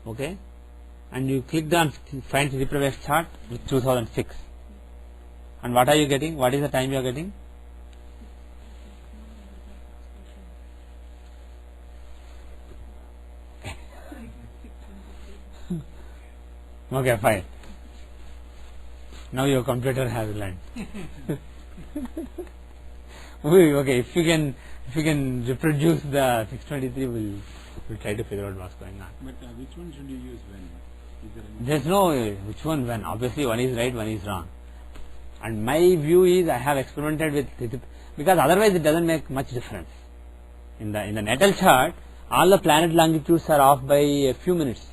Okay. And you clicked on find Tithi Pravesh chart with 2006. And what are you getting? What is the time you are getting? Okay, fine. Now your computer has learned. Okay, if you can reproduce the 623, we'll try to figure out what's going on. But which one should you use when? Is there any There's no which one when. Obviously, one is right, one is wrong. And my view is I have experimented with, because otherwise it doesn't make much difference. In the natal chart, all the planet longitudes are off by a few minutes.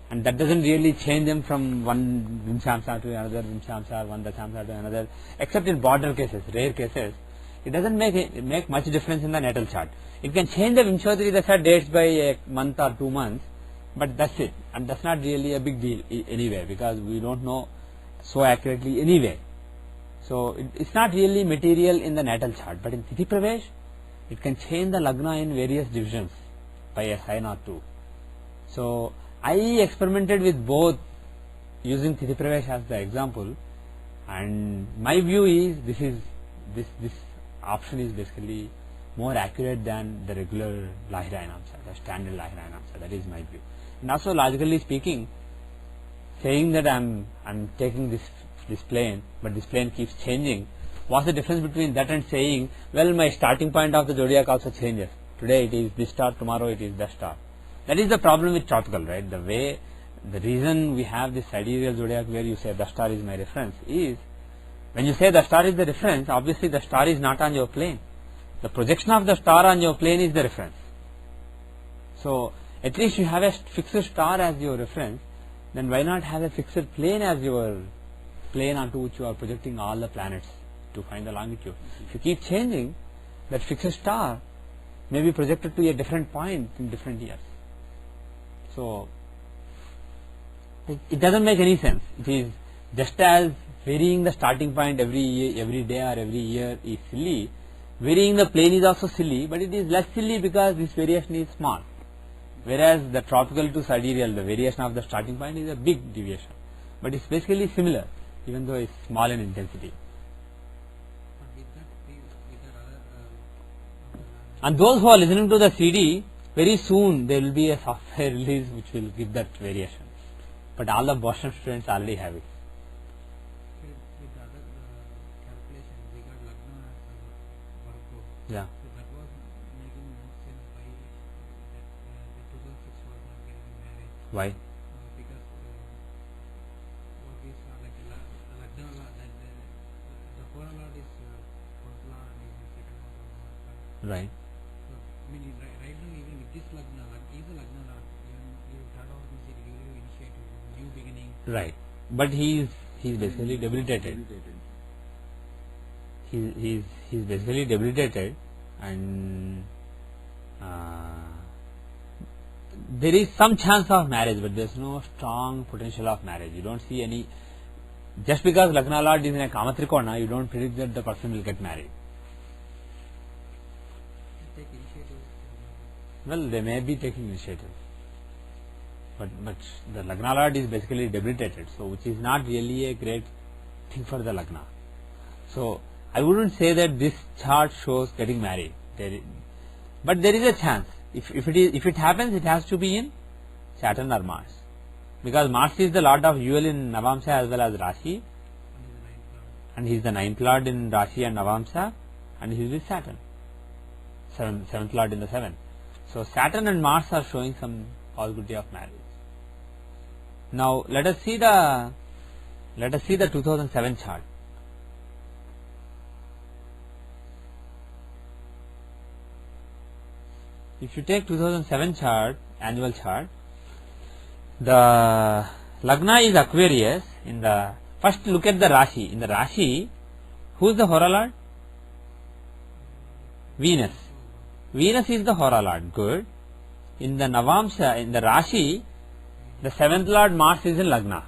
And that doesn't really change them from one Vimshamsa to another Vimshamsa or one Dashamsa to another, except in border cases, rare cases. It doesn't make much difference in the natal chart. It can change the Vimshottari Dasha dates by a month or 2 months, but that's it, and that's not really a big deal anyway, because we don't know so accurately anyway. So it's not really material in the natal chart, but in Tithi Pravesh, it can change the Lagna in various divisions by a sign or two. So I experimented with both using Tithi Pravesh as the example, and my view is this option is basically more accurate than the regular Lahira Ainamsa, the standard Lahira Ainamsa. That is my view. And also, logically speaking, saying that I'm taking this plane, but this plane keeps changing, what's the difference between that and saying, well, my starting point of the zodiac also changes. Today it is this star, tomorrow it is that star. That is the problem with tropical, right? The reason we have this sidereal zodiac where you say the star is my reference is, when you say the star is the reference, obviously the star is not on your plane. The projection of the star on your plane is the reference. So at least you have a fixed star as your reference, then why not have a fixed plane as your plane onto which you are projecting all the planets to find the longitude. If you keep changing, that fixed star may be projected to a different point in different years. So it doesn't make any sense. It is just as varying the starting point every day or every year is silly, varying the plane is also silly, but it is less silly because this variation is small. Whereas the tropical to sidereal, the variation of the starting point is a big deviation, but it's basically similar, even though it's small in intensity. And those who are listening to the CD, very soon there will be a software release which will give that variation. But all the Boston students already have it. With the other calculation, we got Lagna as Virgo. Yeah. So that was making no sense why that the 2006 was not getting married. Why? Because what we saw, like Lagna, the Hora Lord is first Lord and is the second Lord of Lord. Right. So, I mean, right now, even with this Lagna, is the Lagna Lord, you third house is a new initiative, new beginning. Right. But he's basically debilitated. He's basically debilitated, and there is some chance of marriage, but there's no strong potential of marriage. You don't see any. Just because Lagna Lord is in a Kamatrikona, you don't predict that the person will get married. Take initiative. Well, they may be taking initiative, but the Lagna Lord is basically debilitated, so which is not really a great thing for the Lagna. So I wouldn't say that this chart shows getting married, but there is a chance. If it happens, it has to be in Saturn or Mars, because Mars is the Lord of Jewel in Navamsa as well as Rashi, and he is the ninth Lord in Rashi and Navamsa, and he is with Saturn, seventh Lord in the seventh. So Saturn and Mars are showing some possibility of marriage. Now let us see the 2007 chart. If you take 2007 chart, annual chart, the Lagna is Aquarius. First look at the Rashi. In the Rashi, who is the Hora Lord? Venus. Venus is the Hora Lord. Good. In the Navamsa, in the Rashi, the seventh Lord Mars is in Lagna,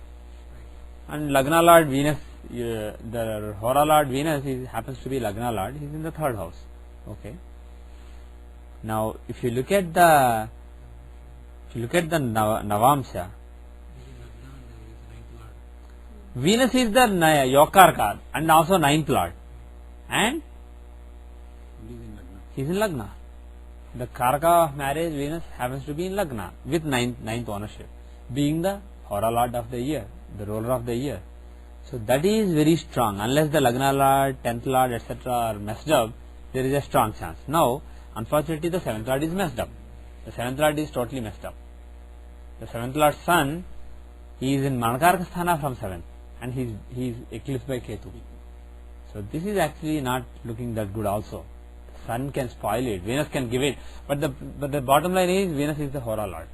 and Lagna Lord Venus, the Hora Lord Venus happens to be Lagna Lord. He is in the third house. Okay. Now, if you look at the Navamsa, Venus is the Yokarka and also ninth Lord, and he is in Lagna. The Karaka of marriage, Venus, happens to be in Lagna with ninth ownership, being the Hora Lord of the year, the ruler of the year. So that is very strong. Unless the Lagna Lord, 10th Lord, etc. are messed up, there is a strong chance. Now, unfortunately, the 7th Lord is messed up. The 7th Lord is totally messed up. The 7th Lord's Sun, he is in Manakarka Sthana from 7th, and he is eclipsed by Ketu. So this is actually not looking that good also. Sun can spoil it, Venus can give it, but the bottom line is Venus is the Hora Lord.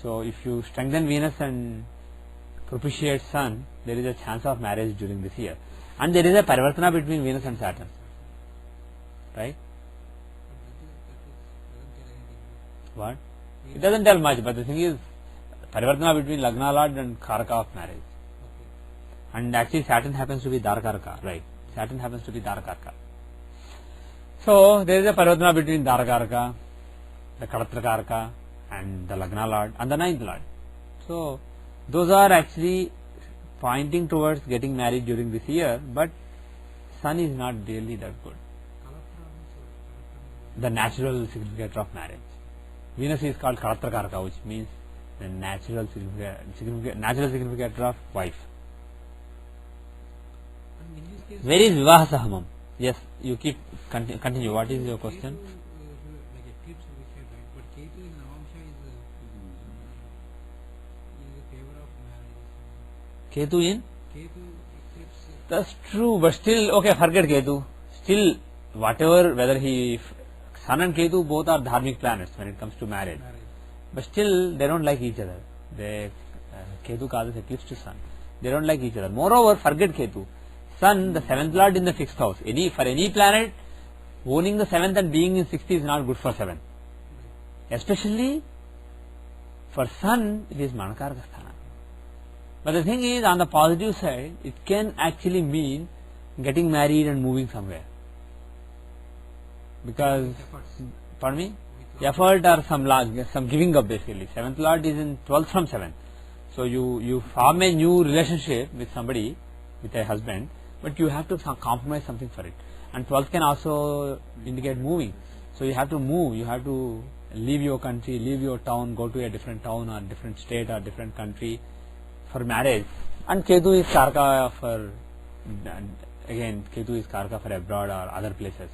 So if you strengthen Venus and propitiate Sun, there is a chance of marriage during this year. And there is a Parivartana between Venus and Saturn. right? But What? It doesn't tell much, but the thing is, Parivartana between Lagna Lord and Karaka of marriage. Okay. And actually Saturn happens to be Darakaraka, right? Saturn happens to be Darakaraka. So there is a Parivartana between Darakaraka, the Kalatrakaraka, and the Lagna Lord and the 9th Lord. So those are actually pointing towards getting married during this year, but Sun is not really that good. The natural significator of marriage. Venus is called Kalatrakaraka, which means the natural significator of wife. And in this case, Where is Vivaha Sahamam? Yes, you keep continue. What is your question? Ketu, like eclipse we said, right? But Ketu in Navamsha is a favor of marriage. Ketu in? Ketu eclipse. That's true, but still, okay, forget Ketu. Still, whatever, whether Sun and Ketu both are dharmic planets when it comes to marriage. But still, they don't like each other. Ketu causes eclipse to Sun. They don't like each other. Moreover, forget Ketu. Sun, the 7th Lord in the 6th house. For any planet, owning the 7th and being in 6th is not good for 7. Especially for Sun, it is Manakaraka Sthana. But the thing is, on the positive side, it can actually mean getting married and moving somewhere. Because, Efforts. pardon me? Effort or some giving up basically. 7th Lord is in 12th from 7th. So you form a new relationship with somebody, with a husband, but you have to compromise something for it. And 12th can also indicate moving. So you have to move, you have to leave your country, leave your town, go to a different town or different state or different country for marriage. And Ketu is Karka for, again, Ketu is Karka for abroad or other places.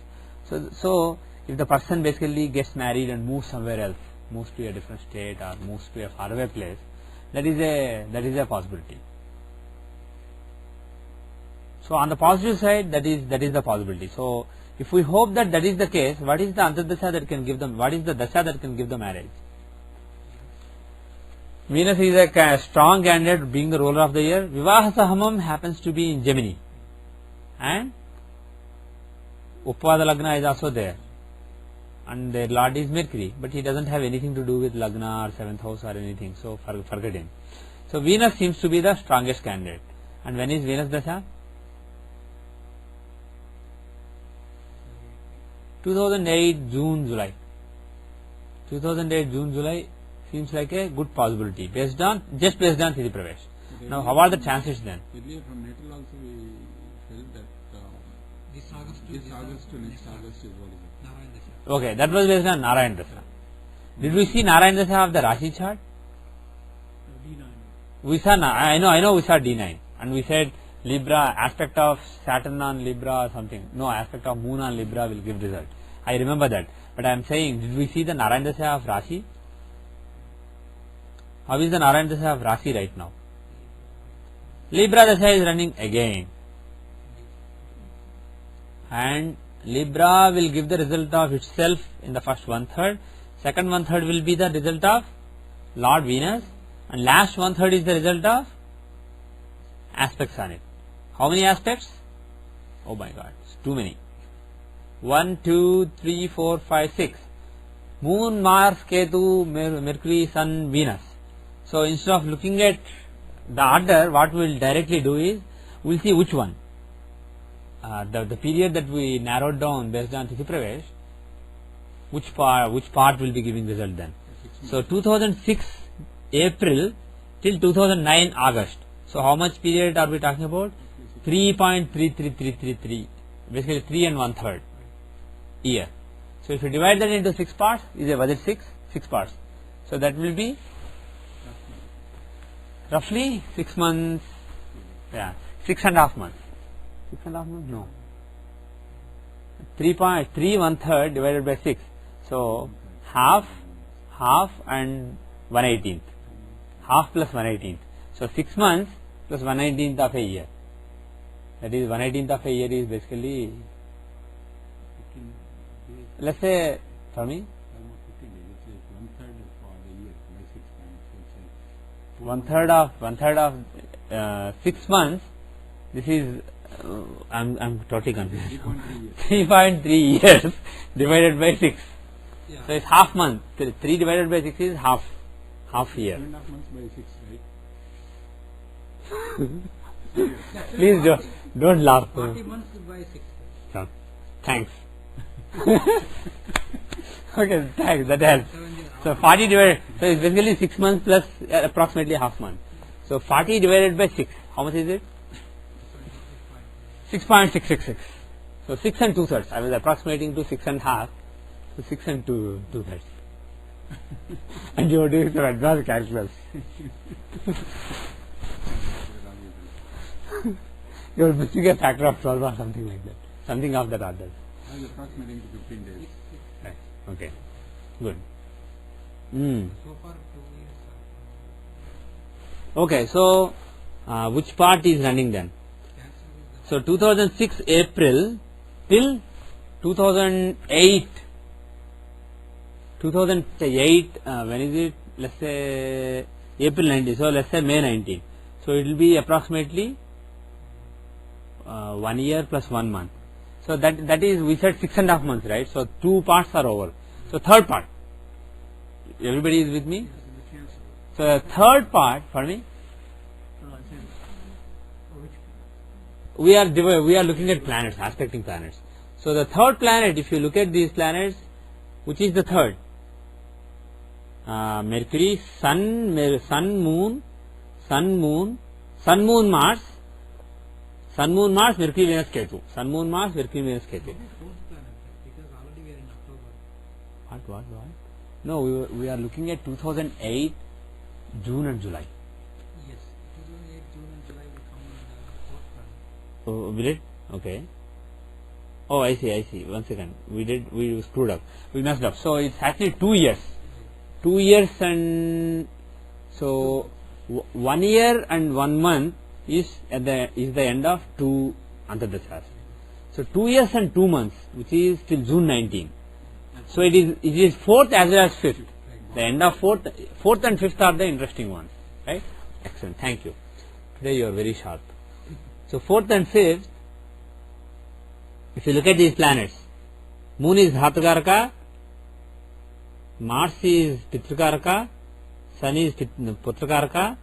So if the person basically gets married and moves somewhere else, moves to a different state or moves to a faraway place, that is a possibility. So on the positive side, that is the possibility. So if we hope that is the case, what is the antardasha that can give them? What is the dasha that can give the marriage? Venus is a strong candidate, being the ruler of the year. Vivaha Sahamam happens to be in Gemini, and Upavada Lagna is also there, and their Lord is Mercury, but he doesn't have anything to do with Lagna or 7th house or anything, so forget him. So Venus seems to be the strongest candidate. And when is Venus Dasha? 2008 June July. 2008 June July seems like a good possibility based on Thithi Pravesh. Now how are the chances then? Earlier from natal also we felt that This August this August to next August is what is it? Narayan Dasha. Okay, that was based on Narayan Dasha. Did we see Narayan Dasha of the Rashi chart? D9. We saw, I know we saw D9, and we said Libra, aspect of Saturn on Libra or something. No, aspect of Moon on Libra will give result. I remember that. But I am saying, did we see the Narayan Dasha of Rashi? How is the Narayan Dasha of Rashi right now? Libra Dasha is running again. And Libra will give the result of itself in the first 1/3. Second 1/3 will be the result of Lord Venus. And last 1/3 is the result of aspects on it. How many aspects? Oh my God, it's too many. 1, 2, 3, 4, 5, 6. Moon, Mars, Ketu, Mercury, Sun, Venus. So instead of looking at the order, what we will directly do is, we will see which one. The period that we narrowed down based on Thithi Pravesh, which part will be giving result then. So 2006 April till 2009 August. So how much period are we talking about? 3.33333, basically 3 and 1/3 year. So if you divide that into 6 parts, was it 6? 6 parts. So that will be roughly 6 months, 6.5 months. 6.5 months? No. 3.3 1/3 divided by 6. So half and 1/18th. Half plus 1/18th. So 6 months plus 1/18th of a year. That is 1/18th of a year is basically, let's say, for me, Almost 15 days. It's like 1/3 for the year by 6 months. So it's like 1/3 of 6 months. This is I'm totally confused. 3.3 years. 3.3 years divided by 6. Yeah. So it's half month. 3 divided by 6 is half year. 2.5 months by 6, right? Please don't laugh. 40 months by 6. So, thanks. Okay, thanks. That helps. 7 years. So 40 divided. So it's basically 6 months plus approximately half month. So 40 divided by 6. How much is it? 6.666. So 6 and 2/3. I was approximating to 6 and half. So 6 and 2/3. And you are doing some advanced calculus. You are missing a factor of 12 or something like that. Something of that order. I was approximating to 15 days. Right. Okay. Good. So far 2 years. Okay. So which part is running then? Cancer is So 2006 April till 2008. 2008, when is it? Let's say April 19. So let's say May 19. So it will be approximately 1 year plus 1 month. So that is, we said 6.5 months, right? So 2 parts are over. So third part. Everybody is with me? So the third part, pardon me? We are looking at planets, aspecting planets. So the third planet, if you look at these planets, which is the third? Mercury, Sun, Moon, Mars, Mercury, Venus, Ketu. Sun, Moon, Mars, Mercury, Venus, Ketu. fourth planet, because already we are in October. What? No, we are looking at 2008, June and July. Yes, 2008 June and July will come in the fourth planet. Oh, will it? Okay. Oh, I see. 1 second. We screwed up. We messed up. So it's actually 2 years. 2 years and so 1 year and 1 month is the end of 2 Antardashas. So 2 years and 2 months, which is till June 19. So it is 4th as well as 5th. The end of 4th and 5th are the interesting ones, right? Excellent. Thank you. Today you are very sharp. So 4th and 5th, if you look at these planets, Moon is Dhatukaraka, Mars is Pitrakaraka, Sun is Putrakaraka.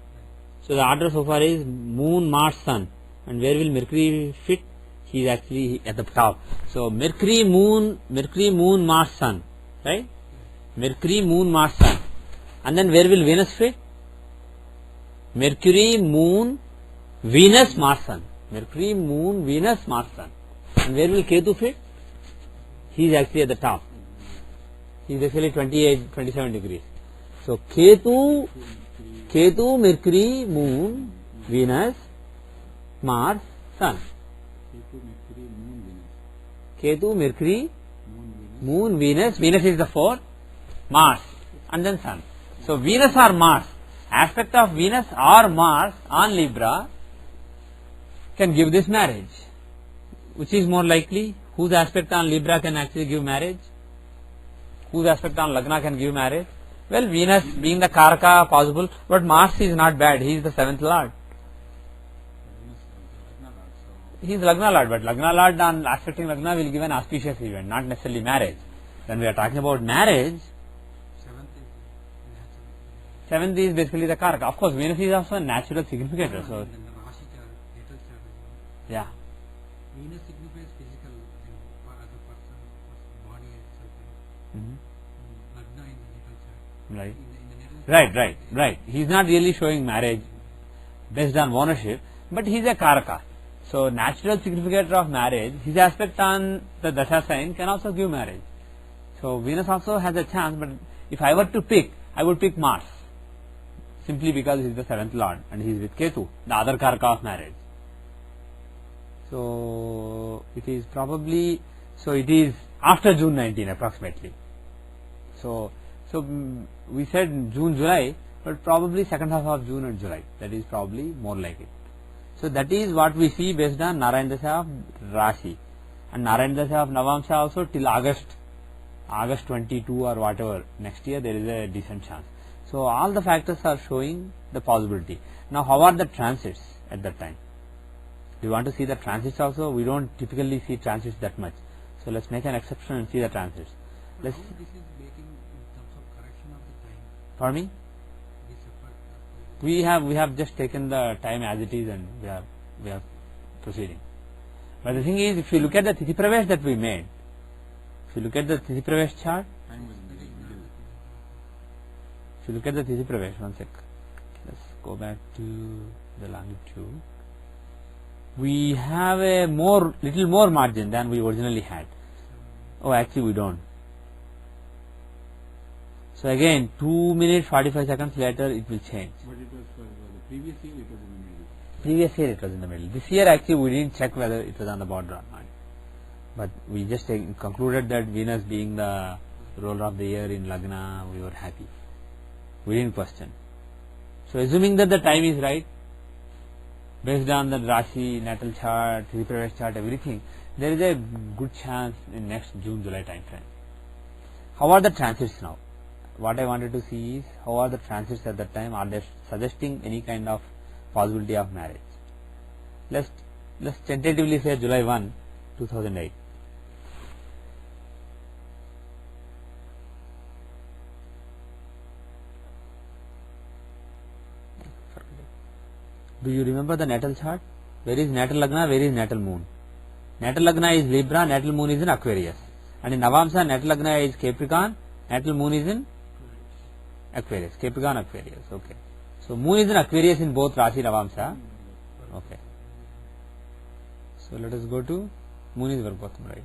So the order so far is Moon, Mars, Sun. And where will Mercury fit? He is actually at the top. So Mercury, Moon, Mars, Sun. Right? Mercury, Moon, Mars, Sun. And then where will Venus fit? Mercury, Moon, Venus, Mars, Sun. Mercury, Moon, Venus, Mars, Sun. And where will Ketu fit? He is actually at the top. He is actually 27 degrees. So Ketu, Mercury, Moon, Venus, Mars, Sun. Ketu, Mercury, Moon, Venus. Venus is the 4th. Mars. And then Sun. So Venus or Mars. Aspect of Venus or Mars on Libra can give this marriage. Which is more likely? Whose aspect on Libra can actually give marriage? Whose aspect on Lagna can give marriage? Well, Venus being the Karaka possible, but Mars is not bad. He is the 7th Lord. He is Lagna Lord, but Lagna Lord on aspecting Lagna will give an auspicious event, not necessarily marriage. When we are talking about marriage, 7th is basically the Karaka. Of course, Venus is also a natural significator. So, And then the Rashi chart, natal chart as well. yeah. Venus signifies physical thing, as a person, body itself. Mhm. Lagna in the natal chart. Right. In the natal Right. He is not really showing marriage based on ownership, but he is a Karaka. So, natural significator of marriage, his aspect on the Dasha sign can also give marriage. So, Venus also has a chance, but if I were to pick, I would pick Mars. Simply because he is the 7th Lord and he is with Ketu, the other Karaka of marriage. So, it is probably, so it is after June 19 approximately. So we said June, July, but probably second half of June and July. That is probably more like it. So that is what we see based on Narayan Dasha of Rashi. And Narayan Dasha of Navamsha also till August 22 or whatever next year there is a decent chance. So all the factors are showing the possibility. Now how are the transits at that time? Do you want to see the transits also? We don't typically see transits that much. So let's make an exception and see the transits. Let's. How this is making in terms of correction of the time? Pardon me? This effort. We have just taken the time as it is, and we are proceeding. But the thing is, if you look at the Tithi Pravesh that we made, if you look at the Tithi Pravesh chart, Time was in the middle. if you look at the Tithi Pravesh, one sec, let's go back to the longitude. We have a little more margin than we originally had. Oh, actually we don't. So again, 2 minutes 45 seconds later it will change. But it was for the previous year, it was in the middle. Previous year it was in the middle. This year actually we didn't check whether it was on the border or not. But we just concluded that Venus being the ruler of the year in Lagna, we were happy. We didn't question. So assuming that the time is right, based on the Rashi, natal chart, Tithi Pravesh chart, everything, there is a good chance in next June-July time frame. How are the transits now? What I wanted to see is how are the transits at that time? Are they suggesting any kind of possibility of marriage? Let's tentatively say July 1, 2008. Do you remember the natal chart? Where is natal Lagna? Where is natal moon? Natal Lagna is Libra, natal moon is in Aquarius. And in Navamsa, natal Lagna is Capricorn, natal moon is in Aquarius. Capricorn, Aquarius. Okay. So moon is in Aquarius in both Rashi Navamsa. Okay. So let us go to moon is Vargotham, right?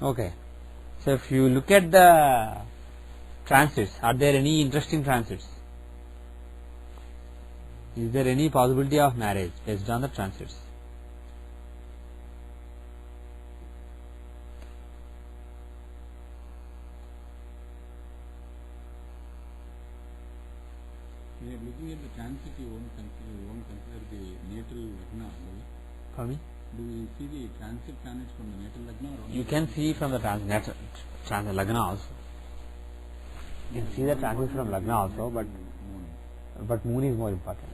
Okay. So if you look at the transits, are there any interesting transits? Is there any possibility of marriage based on the transits? When you are looking at the transit, you won't consider the natal Lagna. For me? Do you see the transit planets from the natal Lagna? Or You can see from the transit Lagna also. You can see the transit from Lagna also, but moon is more important.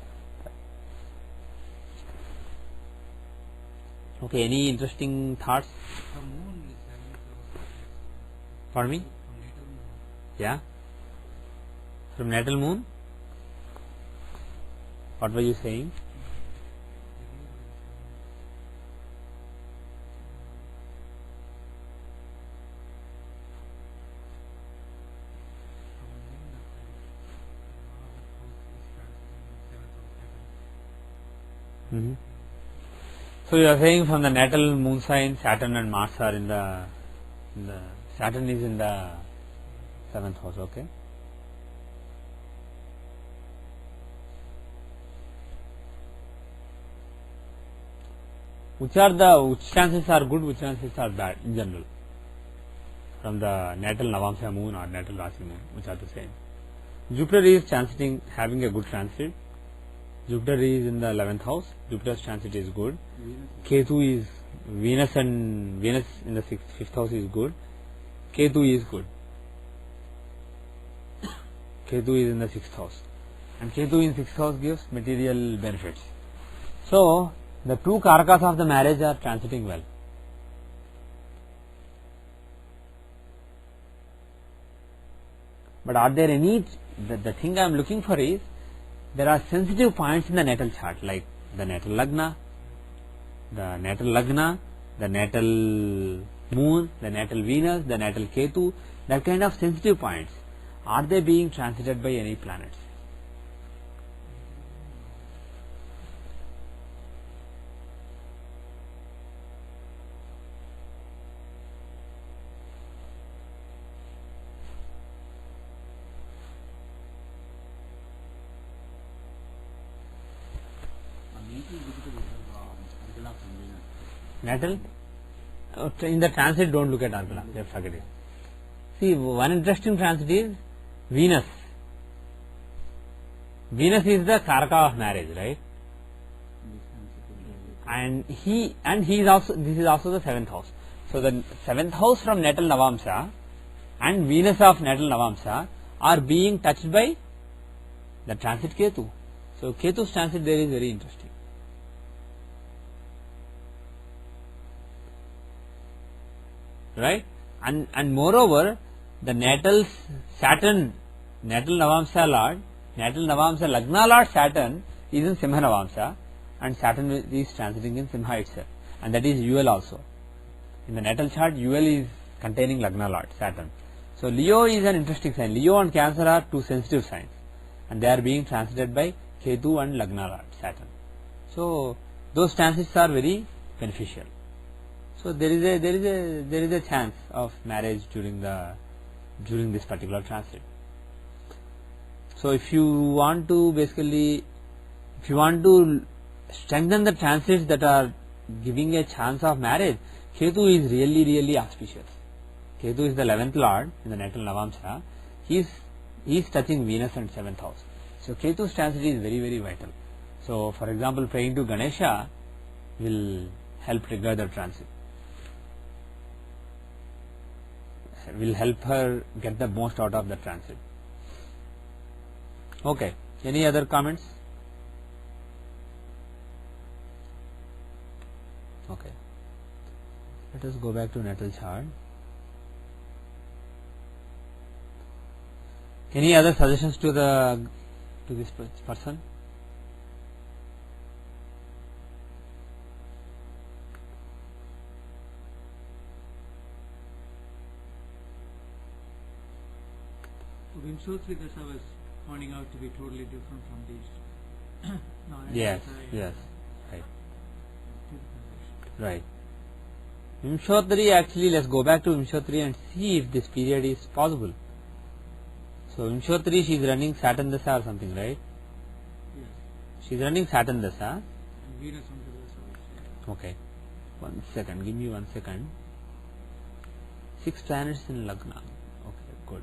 Okay, any interesting thoughts? The moon is having some Pardon me? from natal moon. Yeah? From natal moon? What were you saying? Mm-hmm. So you are saying from the natal moon sign, Saturn and Mars are in the Saturn is in the 7th house, okay? Which chances are good, which chances are bad in general? From the natal Navamsa moon or natal Rashi moon, which are the same. Jupiter is transiting, having a good transit. Jupiter is in the 11th house. Jupiter's transit is good. Ketu is Venus in the 5th house is good. Ketu is good. Ketu is in the 6th house. And Ketu in 6th house gives material benefits. So, the two karakas of the marriage are transiting well. But are there any, the thing I am looking for is, there are sensitive points in the natal chart, like the natal Lagna, the natal moon, the natal Venus, the natal Ketu, that kind of sensitive points. Are they being transited by any planets? Natal? In the transit, don't look at Argala, just forget it. See, one interesting transit is Venus. Venus is the Karaka of marriage, right? And he is also, this is also the 7th house. So the 7th house from natal Navamsa and Venus of natal Navamsa are being touched by the transit Ketu. So Ketu's transit there is very interesting. right? And moreover, the natal Saturn, natal Navamsa Lord, natal Navamsa Lagna Lord Saturn is in Simha Navamsa, and Saturn is transiting in Simha itself, and that is UL also. In the natal chart, UL is containing Lagna Lord Saturn. So Leo is an interesting sign. Leo and Cancer are two sensitive signs, and they are being transited by Ketu and Lagna Lord Saturn. So those transits are very beneficial. So there is a chance of marriage during this particular transit. So if you want to strengthen the transits that are giving a chance of marriage, Ketu is really auspicious. Ketu is the 11th lord in the natal Navamsa. He is touching Venus and 7th house. So Ketu's transit is very vital. So for example, praying to Ganesha will help trigger the transit. Will help her get the most out of the transit. Okay. Any other comments? Okay. Let us go back to natal chart. Any other suggestions to this person? Vimshotri Dasha was pointing out to be totally different from these. Yes, right. Vimshotri, actually, let's go back to Vimshotri and see if this period is possible. So Vimshotri, she is running Saturn Dasha or something, right? Yes. She is running Saturn Dasha. And Venus on the Dasha. Okay. 1 second, give me 1 second. 6 planets in Lagna. Okay, good.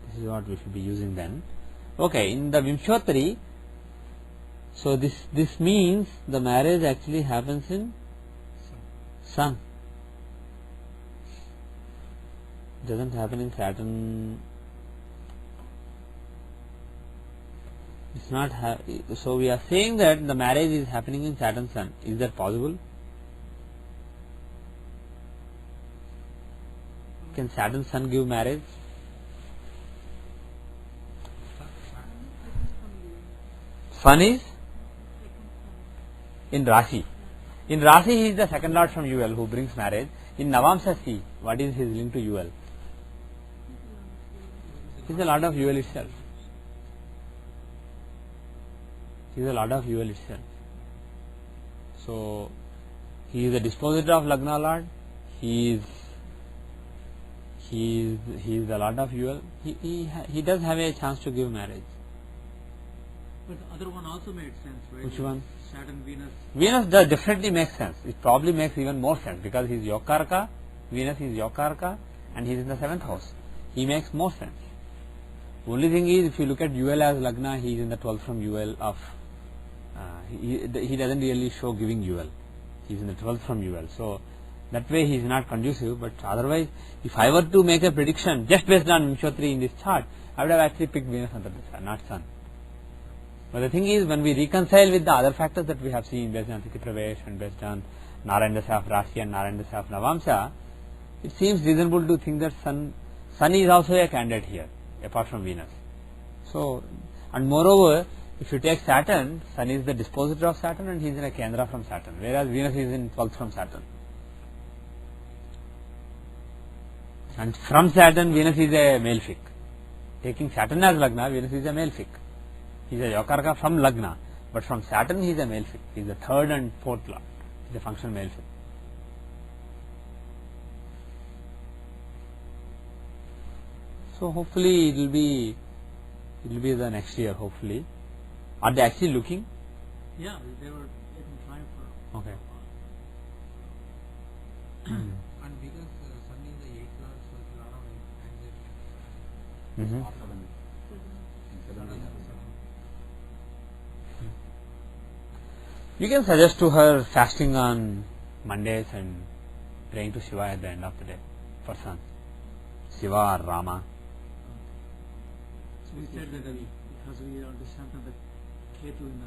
This is what we should be using then. Okay, in the Vimshotri, so this means the marriage actually happens in Sun. Doesn't happen in Saturn. It's not. So we are saying that the marriage is happening in Saturn Sun. Is that possible? Can Saturn Sun give marriage? Sun is in Rashi. In Rashi, he is the second lord from UL who brings marriage. In Navamsa, see what is his link to UL. He is the lord of UL itself. He is the lord of UL itself. So he is the dispositor of Lagna Lord. He is the lord of UL. He does have a chance to give marriage. But the other one also made sense, right? Which one? Saturn, Venus. Venus does definitely makes sense. It probably makes even more sense because he is Yokarka. Venus is Yokarka and he is in the 7th house. He makes more sense. Only thing is, if you look at UL as Lagna, he is in the 12th from UL of. He doesn't really show giving UL. He is in the 12th from UL. So that way he is not conducive. But otherwise, if I were to make a prediction just based on Vimshotri in this chart, I would have actually picked Venus under this, not Sun. But the thing is, when we reconcile with the other factors that we have seen based on Tithi Pravesh and based on Narayana Dasha of Rashi and Narayana Dasha of Navamsa, it seems reasonable to think that Sun is also a candidate here, apart from Venus. So, and moreover, if you take Saturn, Sun is the dispositor of Saturn and he is in a Kendra from Saturn, whereas Venus is in 12th from Saturn. And from Saturn, Venus is a malefic. Taking Saturn as Lagna, Venus is a malefic. He is a Yokarka from Lagna, but from Saturn he is a malefic. He is the 3rd and 4th lord. He is a functional malefic. So hopefully it will be the next year. Hopefully, are they actually looking? Yeah, they were trying for. Okay. And because Sun is the 8th lord, so it's a lot of anxiety. You can suggest to her fasting on Mondays and praying to Shiva at the end of the day for Sun. Shiva or Rama. So we said that because we understand that Ketu in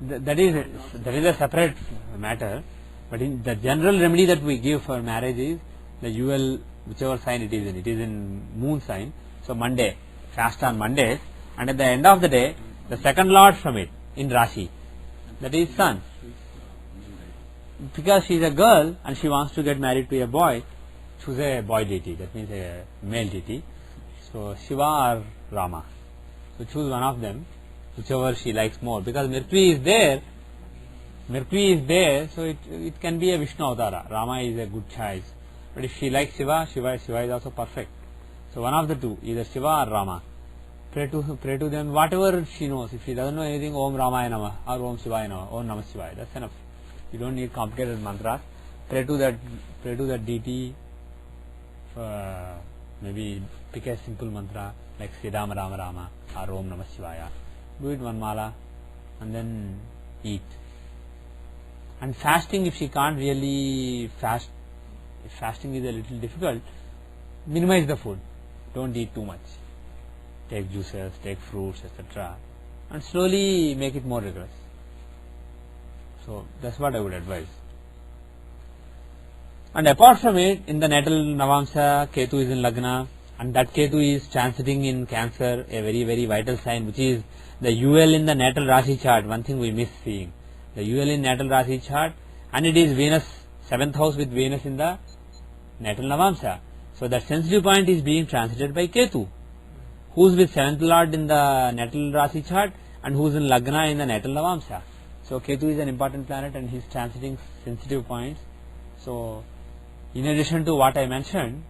the. That is a separate matter. But in the general remedy that we give for marriage is the UL, whichever sign it is in. It is in moon sign. So Monday, fast on Mondays, and at the end of the day, the second lord from it in Rashi, that is Sun. Because she is a girl and she wants to get married to a boy, choose a boy deity, that means a male deity. So Shiva or Rama. So choose one of them, whichever she likes more. Because Mercury is there, so it can be a Vishnu Avtara. Rama is a good choice. But if she likes Shiva is also perfect. So one of the two, either Shiva or Rama. Pray to them whatever she knows. If she doesn't know anything, Om Ramaya Namah or Om Shivaya Namah, Om Namah Shivaya. That's enough. You don't need complicated mantras. Pray to that deity. Maybe pick a simple mantra like Sri Rama Rama Rama or Om Namah Shivaya. Do it one mala and then eat. And fasting, if she can't really fast, if fasting is a little difficult, minimize the food. Don't eat too much. Take juices, take fruits, etc. and slowly make it more rigorous. So that's what I would advise. And apart from it, in the natal Navamsa, Ketu is in Lagna, and that Ketu is transiting in Cancer, a very, very vital sign, which is the UL in the natal Rashi chart. One thing we miss seeing. The UL in natal Rashi chart, and it is Venus, 7th house with Venus in the natal Navamsa. So that sensitive point is being transited by Ketu, who is with 7th lord in the natal Rashi chart and who is in Lagna in the natal Navamsa. So Ketu is an important planet and he is transiting sensitive points. So in addition to what I mentioned,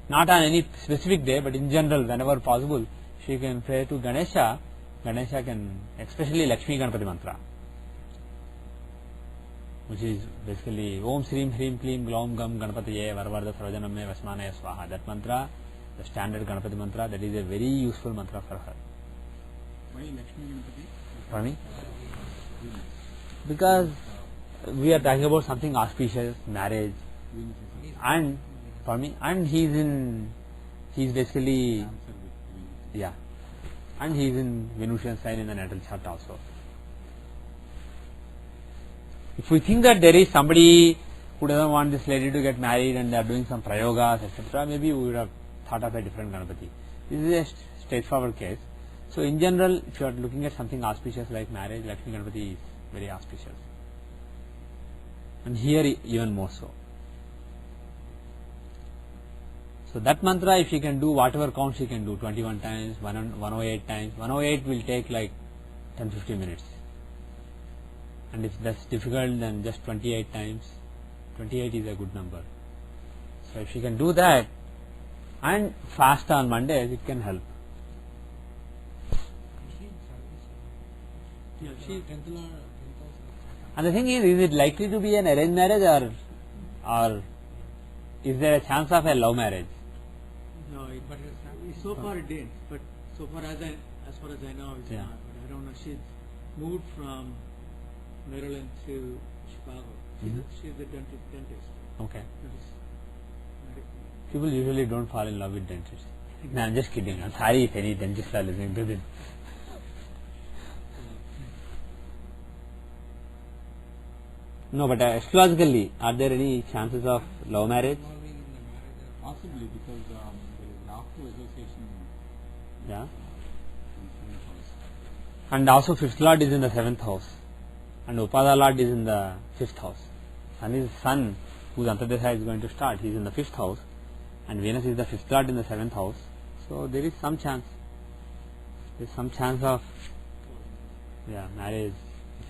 not on any specific day, but in general, whenever possible, she can pray to Ganesha. Ganesha can, especially Lakshmi Ganapati mantra, which is basically Om Shrim Hrim Klim Glom Gam Ganapatiye Varvarda Sarvajaname Vasmanaya Swaha. That mantra, the standard Ganapati mantra, that is a very useful mantra for her. Why Lakshmi Ganapati? For me? Because we are talking about something auspicious, marriage, and for me, and he's basically, yeah, and he's in Venusian sign in the natal chart also. If we think that there is somebody who doesn't want this lady to get married and they are doing some prayogas, etc., maybe we would have thought of a different Ganapati. This is a straightforward case. So in general, if you are looking at something auspicious like marriage, Lakshmi Ganapati is very auspicious. And here even more so. So that mantra, if she can do whatever count she can do, 21 times, 108 times, 108 will take like 10-15 minutes. And if that's difficult, then just 28 times. 28 is a good number. So if she can do that and fast on Mondays, it can help. Yeah, she 10th lord, 10th house. And the thing is it likely to be an arranged marriage or is there a chance of a love marriage? No, but so far it did. But so far as far as I know, it's Yeah. not. But I don't know. She moved from Maryland to Chicago. She's a dentist. Okay. That is medical. People usually don't fall in love with dentists. No, I'm just kidding. I'm sorry if any dentists are listening to this. No, but astrologically, are there any chances of love marriage? Involving in the marriage. Possibly because there is Rahu association Yeah. in 7th house. And also 5th lord is in the 7th house. And Upada lord is in the 5th house. Sun, whose Antardesha is going to start, he is in the 5th house. And Venus is the 5th lord in the 7th house. So there is some chance. There is some chance of marriage,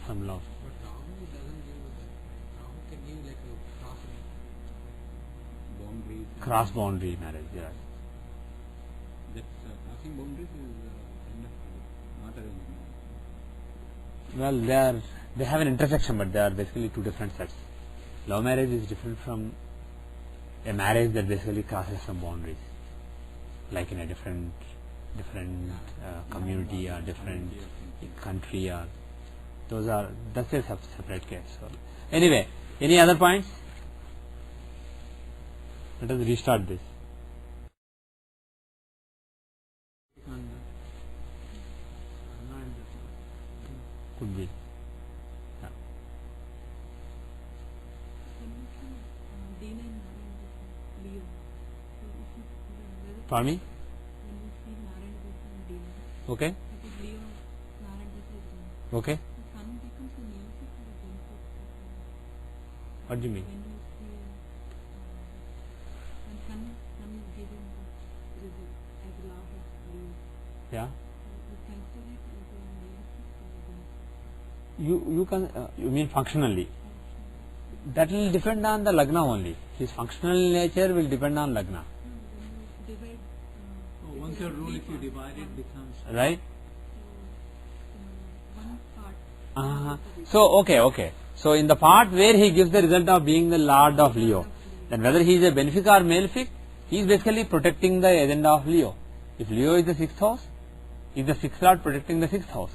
some love. But Rahu doesn't give that. Rahu can give like a Boundaries. Cross boundary marriage, yeah. That crossing boundaries is kind of not arranged. Well, they have an intersection, but they are basically two different sets. Love marriage is different from a marriage that basically crosses some boundaries, like in a different community or different country, or that's a separate case. So anyway, any other points? Let us restart this. Could be. Yeah. For me? When we see Narayana Dasa and demons, Okay. that is Leo, Narayana Dasa is demon. Okay. The sun becomes a nemesis or a benefit. What do you mean? When you see, when sun is given the result as a law of Leo, Yeah. we consider it as a nemesis or a benefit. You can you mean functionally? That will depend on the lagna only. His functional nature will depend on lagna, When you divide, So once your rule, if you divide it, becomes right? one part. So okay. So in the part where he gives the result of being the Lord of Leo, then whether he is a benefic or malefic, he is basically protecting the agenda of Leo. If Leo is the sixth house, is the sixth lord protecting the sixth house.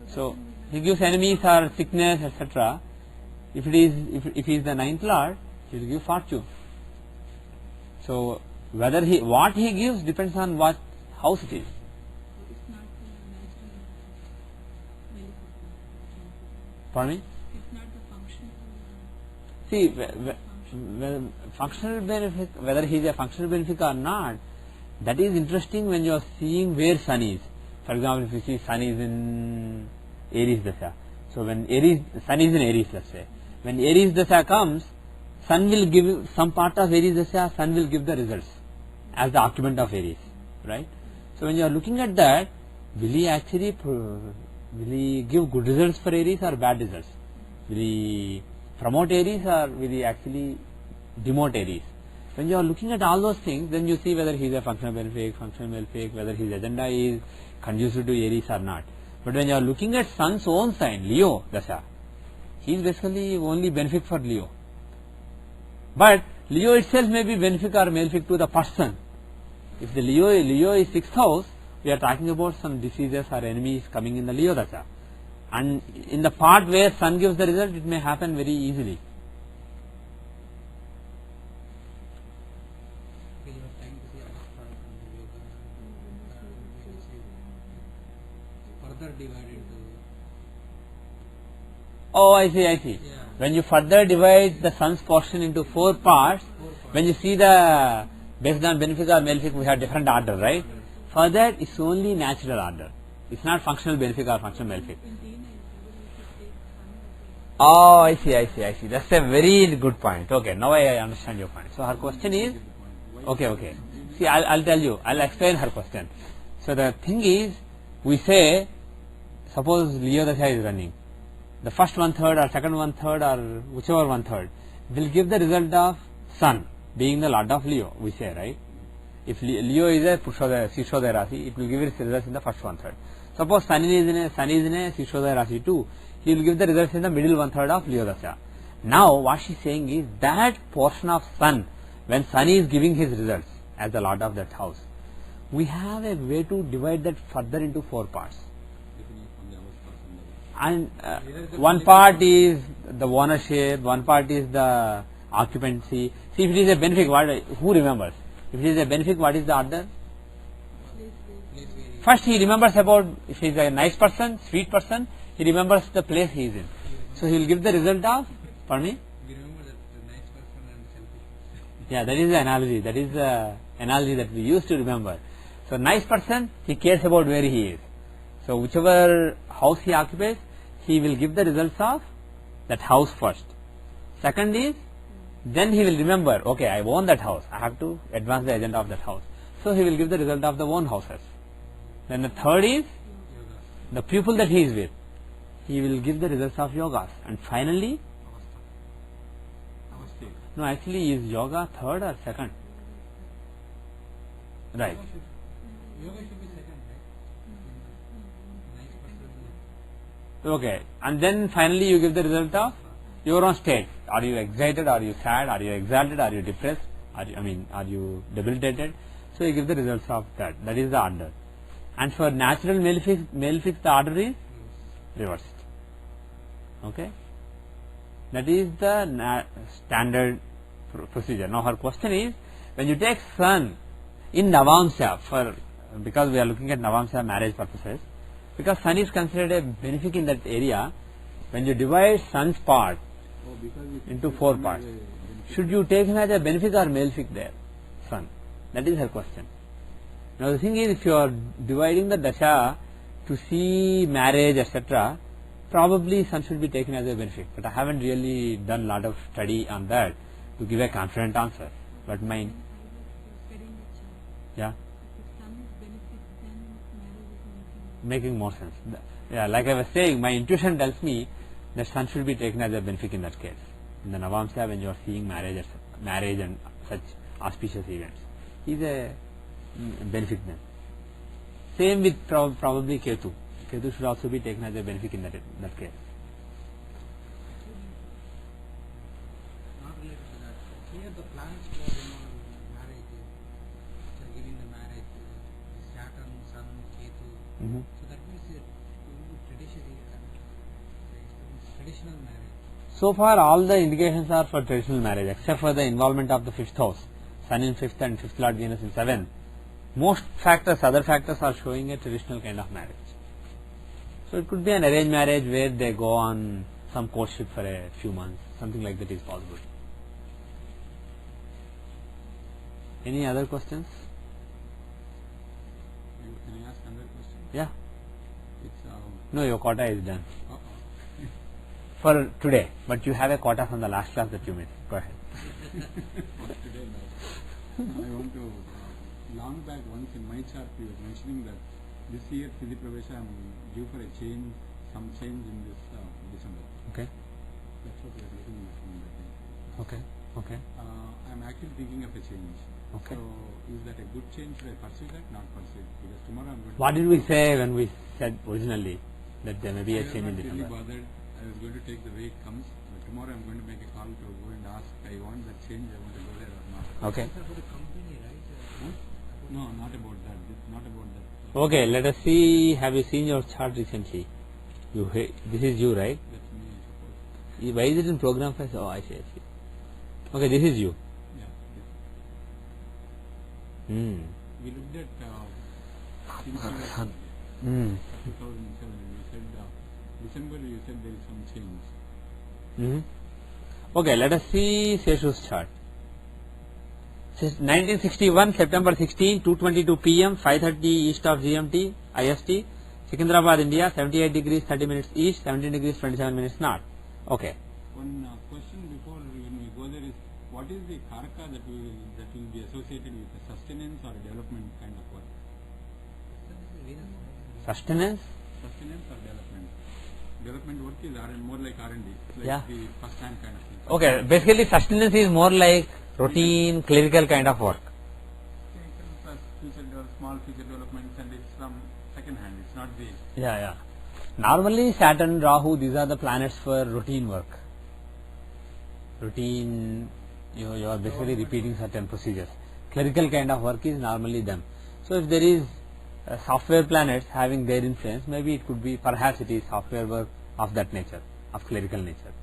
So he gives enemies or sickness, etc. If he is the ninth lord, he will give fortune. So whether what he gives depends on what house it is. It's not natural maleficent. Pardon me? It's not the functional. See, functional benefic, whether he is a functional benefic or not, that is interesting when you are seeing where sun is. For example, if you see sun is in Aries Dasha. So when sun is in Aries, let's say. When Aries Dasha comes, sun will give some part of Aries Dasha, sun will give the results as the occupant of Aries, right? So when you are looking at that, will he actually give good results for Aries or bad results? Will he promote Aries or will he actually demote Aries? When you are looking at all those things, then you see whether he is a functional benefic, functional malefic, whether his agenda is conducive to Aries or not. But when you are looking at sun's own sign, Leo Dasha, he is basically only benefic for Leo. But Leo itself may be benefic or malefic to the person. If the Leo is sixth house, we are talking about some diseases or enemies coming in the Leo Dasha. And in the part where sun gives the result, it may happen very easily. okay, you are trying to see other part from the yoga, further divide into. Oh, I see. Yeah. When you further divide the sun's portion into four parts, when you see the based on benefic or malefic, we have different order, right? For that, it's only natural order. It's not functional benefic or functional malefic. In Dina, even if you take sun as Oh, I see. That's a very good point. Okay, now I understand your point. So her question is, okay. See, I'll tell you. I'll explain her question. So the thing is, we say, suppose Leo Dasha is running. The first 1/3 or second 1/3 or whichever 1/3 will give the result of sun being the lord of Leo, we say, right? If Leo is a Sishodaya Rasi, it will give its results in the first 1/3. Suppose sun is in a Sishodaya Rasi too, he will give the results in the middle 1/3 of Leo Dasha. Now what she is saying is that portion of sun, when sun is giving his results as the lord of that house, we have a way to divide that further into four parts. And one part is the ownership, one part is the occupancy. See, if it is a benefic, who remembers? If it is a benefic, what is the order? First he remembers about, if he is a nice person, sweet person, he remembers the place he is in. So he will give the result of, pardon me? We remember that the nice person and selfish person. Yeah, that is the analogy. That is the analogy that we used to remember. So nice person, he cares about where he is. So whichever house he occupies, he will give the results of that house first. Second is, then he will remember, okay, I own that house, I have to advance the agenda of that house. So he will give the result of the own houses. Then the third is, the people that he is with, he will give the results of yogas. And finally, no, actually is yoga third or second? Right. Yoga should be second, right? Nice person. Okay, and then finally you give the result of your own state. Are you excited? Are you sad? Are you exalted? Are you depressed? Are you debilitated? So you give the results of that. That is the order. And for natural malefic, the order is reversed. Okay, that is the standard procedure. Now her question is, when you take sun in Navamsha, because we are looking at Navamsha marriage purposes, because sun is considered a benefic in that area, when you divide sun's part into four parts, should you take him as a benefic or malefic there? Sun. That is her question. Now the thing is, if you are dividing the dasha to see marriage, etc., probably sun should be taken as a benefit. But I haven't really done a lot of study on that to give a confident answer. But my, When I was studying the chart, yeah, if sun is benefit, then marriage is making more sense. Yeah, like I was saying, my intuition tells me that sun should be taken as a benefit in that case. In the Navamsha, when you are seeing marriage and such auspicious events, is a benefit then. Same with probably Ketu. Ketu should also be taken as a benefit in that case. Not related to that. Here the planets for marriage, which are giving the marriage, Saturn, Sun, Ketu. Mm-hmm. So that means traditional marriage. So far, all the indications are for traditional marriage, except for the involvement of the fifth house, Sun in fifth and fifth Lord Venus in seventh. Most other factors are showing a traditional kind of marriage. So it could be an arranged marriage where they go on some courtship for a few months, something like that is possible. Any other questions? Can I ask another question? Yeah. It's No, your quota is done uh-oh. for today, but you have a quota from the last class that you made. Go ahead. Not today, no. I want to, long back once in my chart you were mentioning that this year Siddhi Pravesha I am due for a change, some change in this December. Okay. That's what we are looking at from that day. Okay. Okay. I am actually thinking of a change. Okay. So is that a good change? Should I pursue that? Not pursue it? Because tomorrow I am going to... What did we say when we said originally that there may be a I was change in not really December? bothered. I was going to take the way it comes. But tomorrow I am going to make a call to go and ask, I want that change, I want to go there or not. Okay. These are for the company, right? Huh? No, not about that. Not about that. Okay, let us see. Have you seen your chart recently? This is you, right? That's me, I suppose. Why is it in program phase? Oh, I see. Okay, this is you. Yeah. Hmm. We looked at Sun. Hmm. 2007 and we said December you said there is some change. Hmm. Okay, let us see Seshu's chart. 1961 September 16, 2:22 p.m. 5:30 east of GMT IST, Secunderabad, India, 78 degrees 30 minutes east, 17 degrees 27 minutes north. Okay. One question before when we go there is, what is the karaka that will be associated with a sustenance or a development kind of work? Sustenance? Sustenance or development? Development work is more like R&D, like Yeah. the first hand kind of thing. Okay, basically sustenance is more like routine, clerical kind of work. Technical plus small feature developments, and it's from second hand, it's not the... Yeah. Normally Saturn, Rahu, these are the planets for routine work. Routine, you are basically repeating certain procedures. Clerical kind of work is normally them. So if there is software planets having their influence, maybe it could be, perhaps it is software work of that nature, of clerical nature.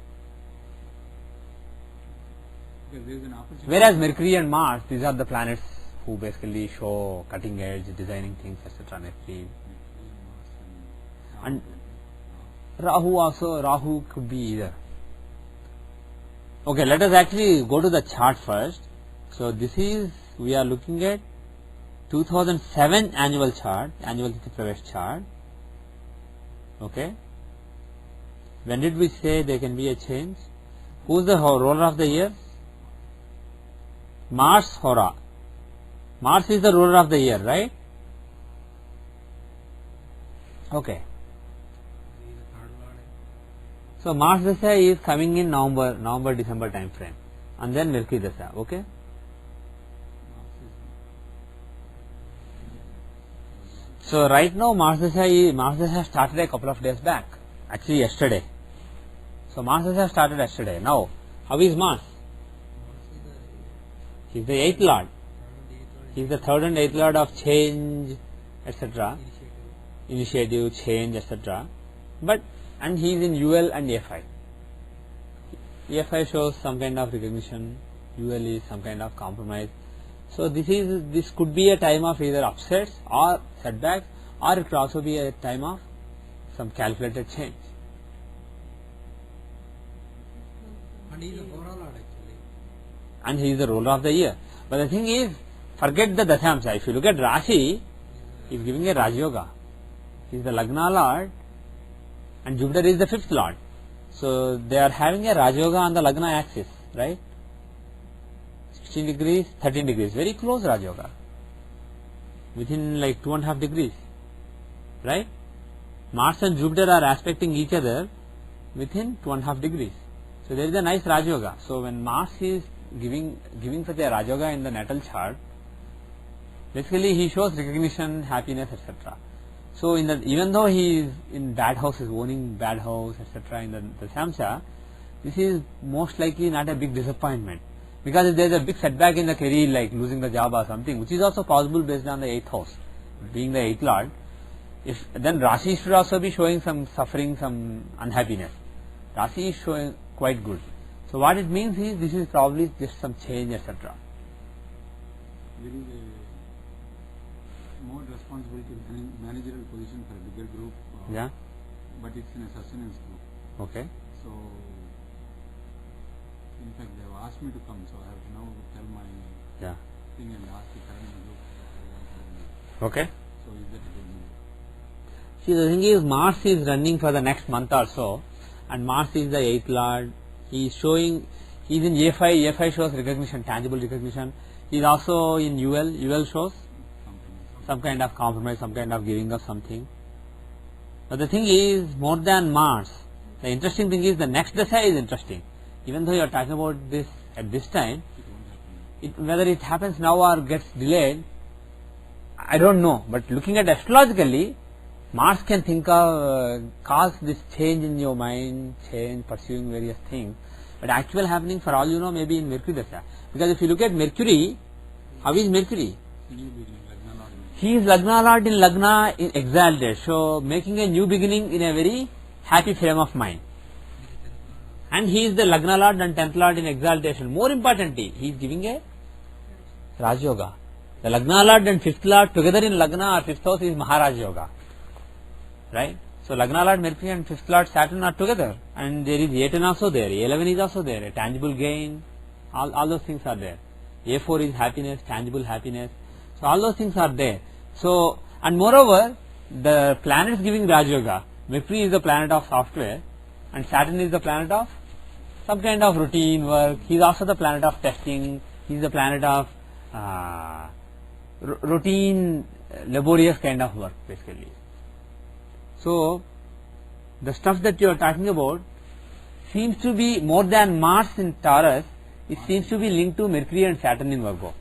Because there is an opportunity. Whereas Mercury and Mars, these are the planets who basically show cutting edge, designing things, etc. Mercury. And Rahu could be either. Okay, let us actually go to the chart first. So this is, we are looking at 2007 annual chart, annual Tithi Pravesh chart. Okay. When did we say there can be a change? Who is the ruler of the year? Mars Hora. Mars is the ruler of the year, right? Okay. So Mars Dasha is coming in November, December time frame, and then Mercury Dasha. Okay. So right now Mars Dasha started a couple of days back. Actually yesterday. So Mars Dasha started yesterday. Now, how is Mars? He is the 8th Lord. He is the 3rd and 8th Lord of change, etc. Initiative, change, etc. And he is in UL and FI. FI shows some kind of recognition, UL is some kind of compromise. So this could be a time of either upsets or setbacks, or it could also be a time of some calculated change. And he is a overall actually. And he is the ruler of the year. But the thing is, forget the Dashamsa. If you look at Rashi, he is giving a Rajyoga. He is the Lagna Lord and Jupiter is the 5th Lord. So they are having a Rajyoga on the Lagna axis, right? 16 degrees, 13 degrees, very close Rajyoga. Within like 2.5 degrees, right? Mars and Jupiter are aspecting each other within 2.5 degrees. So there is a nice Rajyoga. So when Mars is giving such a Rajyoga in the natal chart, basically he shows recognition, happiness, etc. So in the, even though he is in bad house, is owning bad house, etc. in the Samsa, this is most likely not a big disappointment. Because if there is a big setback in the career, like losing the job or something, which is also possible based on the 8th house, being the 8th Lord, if then Rashi should also be showing some suffering, some unhappiness. Rashi is showing quite good. So what it means is this is probably just some change, etc. There is a more responsibility managerial position for a bigger group. Yeah. But it's in a sustenance group. Okay. So in fact they have asked me to come, so I have to now tell my Yeah. thing and ask the current group. Okay. So is that a good move? See, the thing is, Mars is running for the next month or so, and Mars is the 8th Lord. He is showing, he is in A5. A5 shows recognition, tangible recognition. He is also in UL. UL shows some kind of compromise, some kind of giving up something. But the thing is, more than Mars, the interesting thing is the next dasha is interesting. Even though you are talking about this at this time, whether it happens now or gets delayed, I don't know. But looking at astrologically, Mars can think of cause this change in your mind, change, pursuing various things. But actual happening for all you know maybe in Mercury Dasha. Because if you look at Mercury, how is Mercury? New beginning, Lagna Lord. He is Lagna Lord in Lagna in exalted. So making a new beginning in a very happy frame of mind. And he is the Lagna Lord and 10th Lord in exaltation. More importantly, he is giving a Raj Yoga. The Lagna Lord and 5th Lord together in Lagna or 5th house is Maharaj Yoga. Right? So Lagna Lord Mercury and 5th Lord Saturn are together. And there is A10 also there, A11 is also there, a tangible gain, all those things are there. A4 is happiness, tangible happiness. So all those things are there. So, and moreover, the planets giving Raj Yoga, Mercury is the planet of software and Saturn is the planet of some kind of routine work. He is also the planet of testing. He is the planet of routine, laborious kind of work basically. So, the stuff that you are talking about seems to be more than Mars in Taurus. It seems to be linked to Mercury and Saturn in Virgo.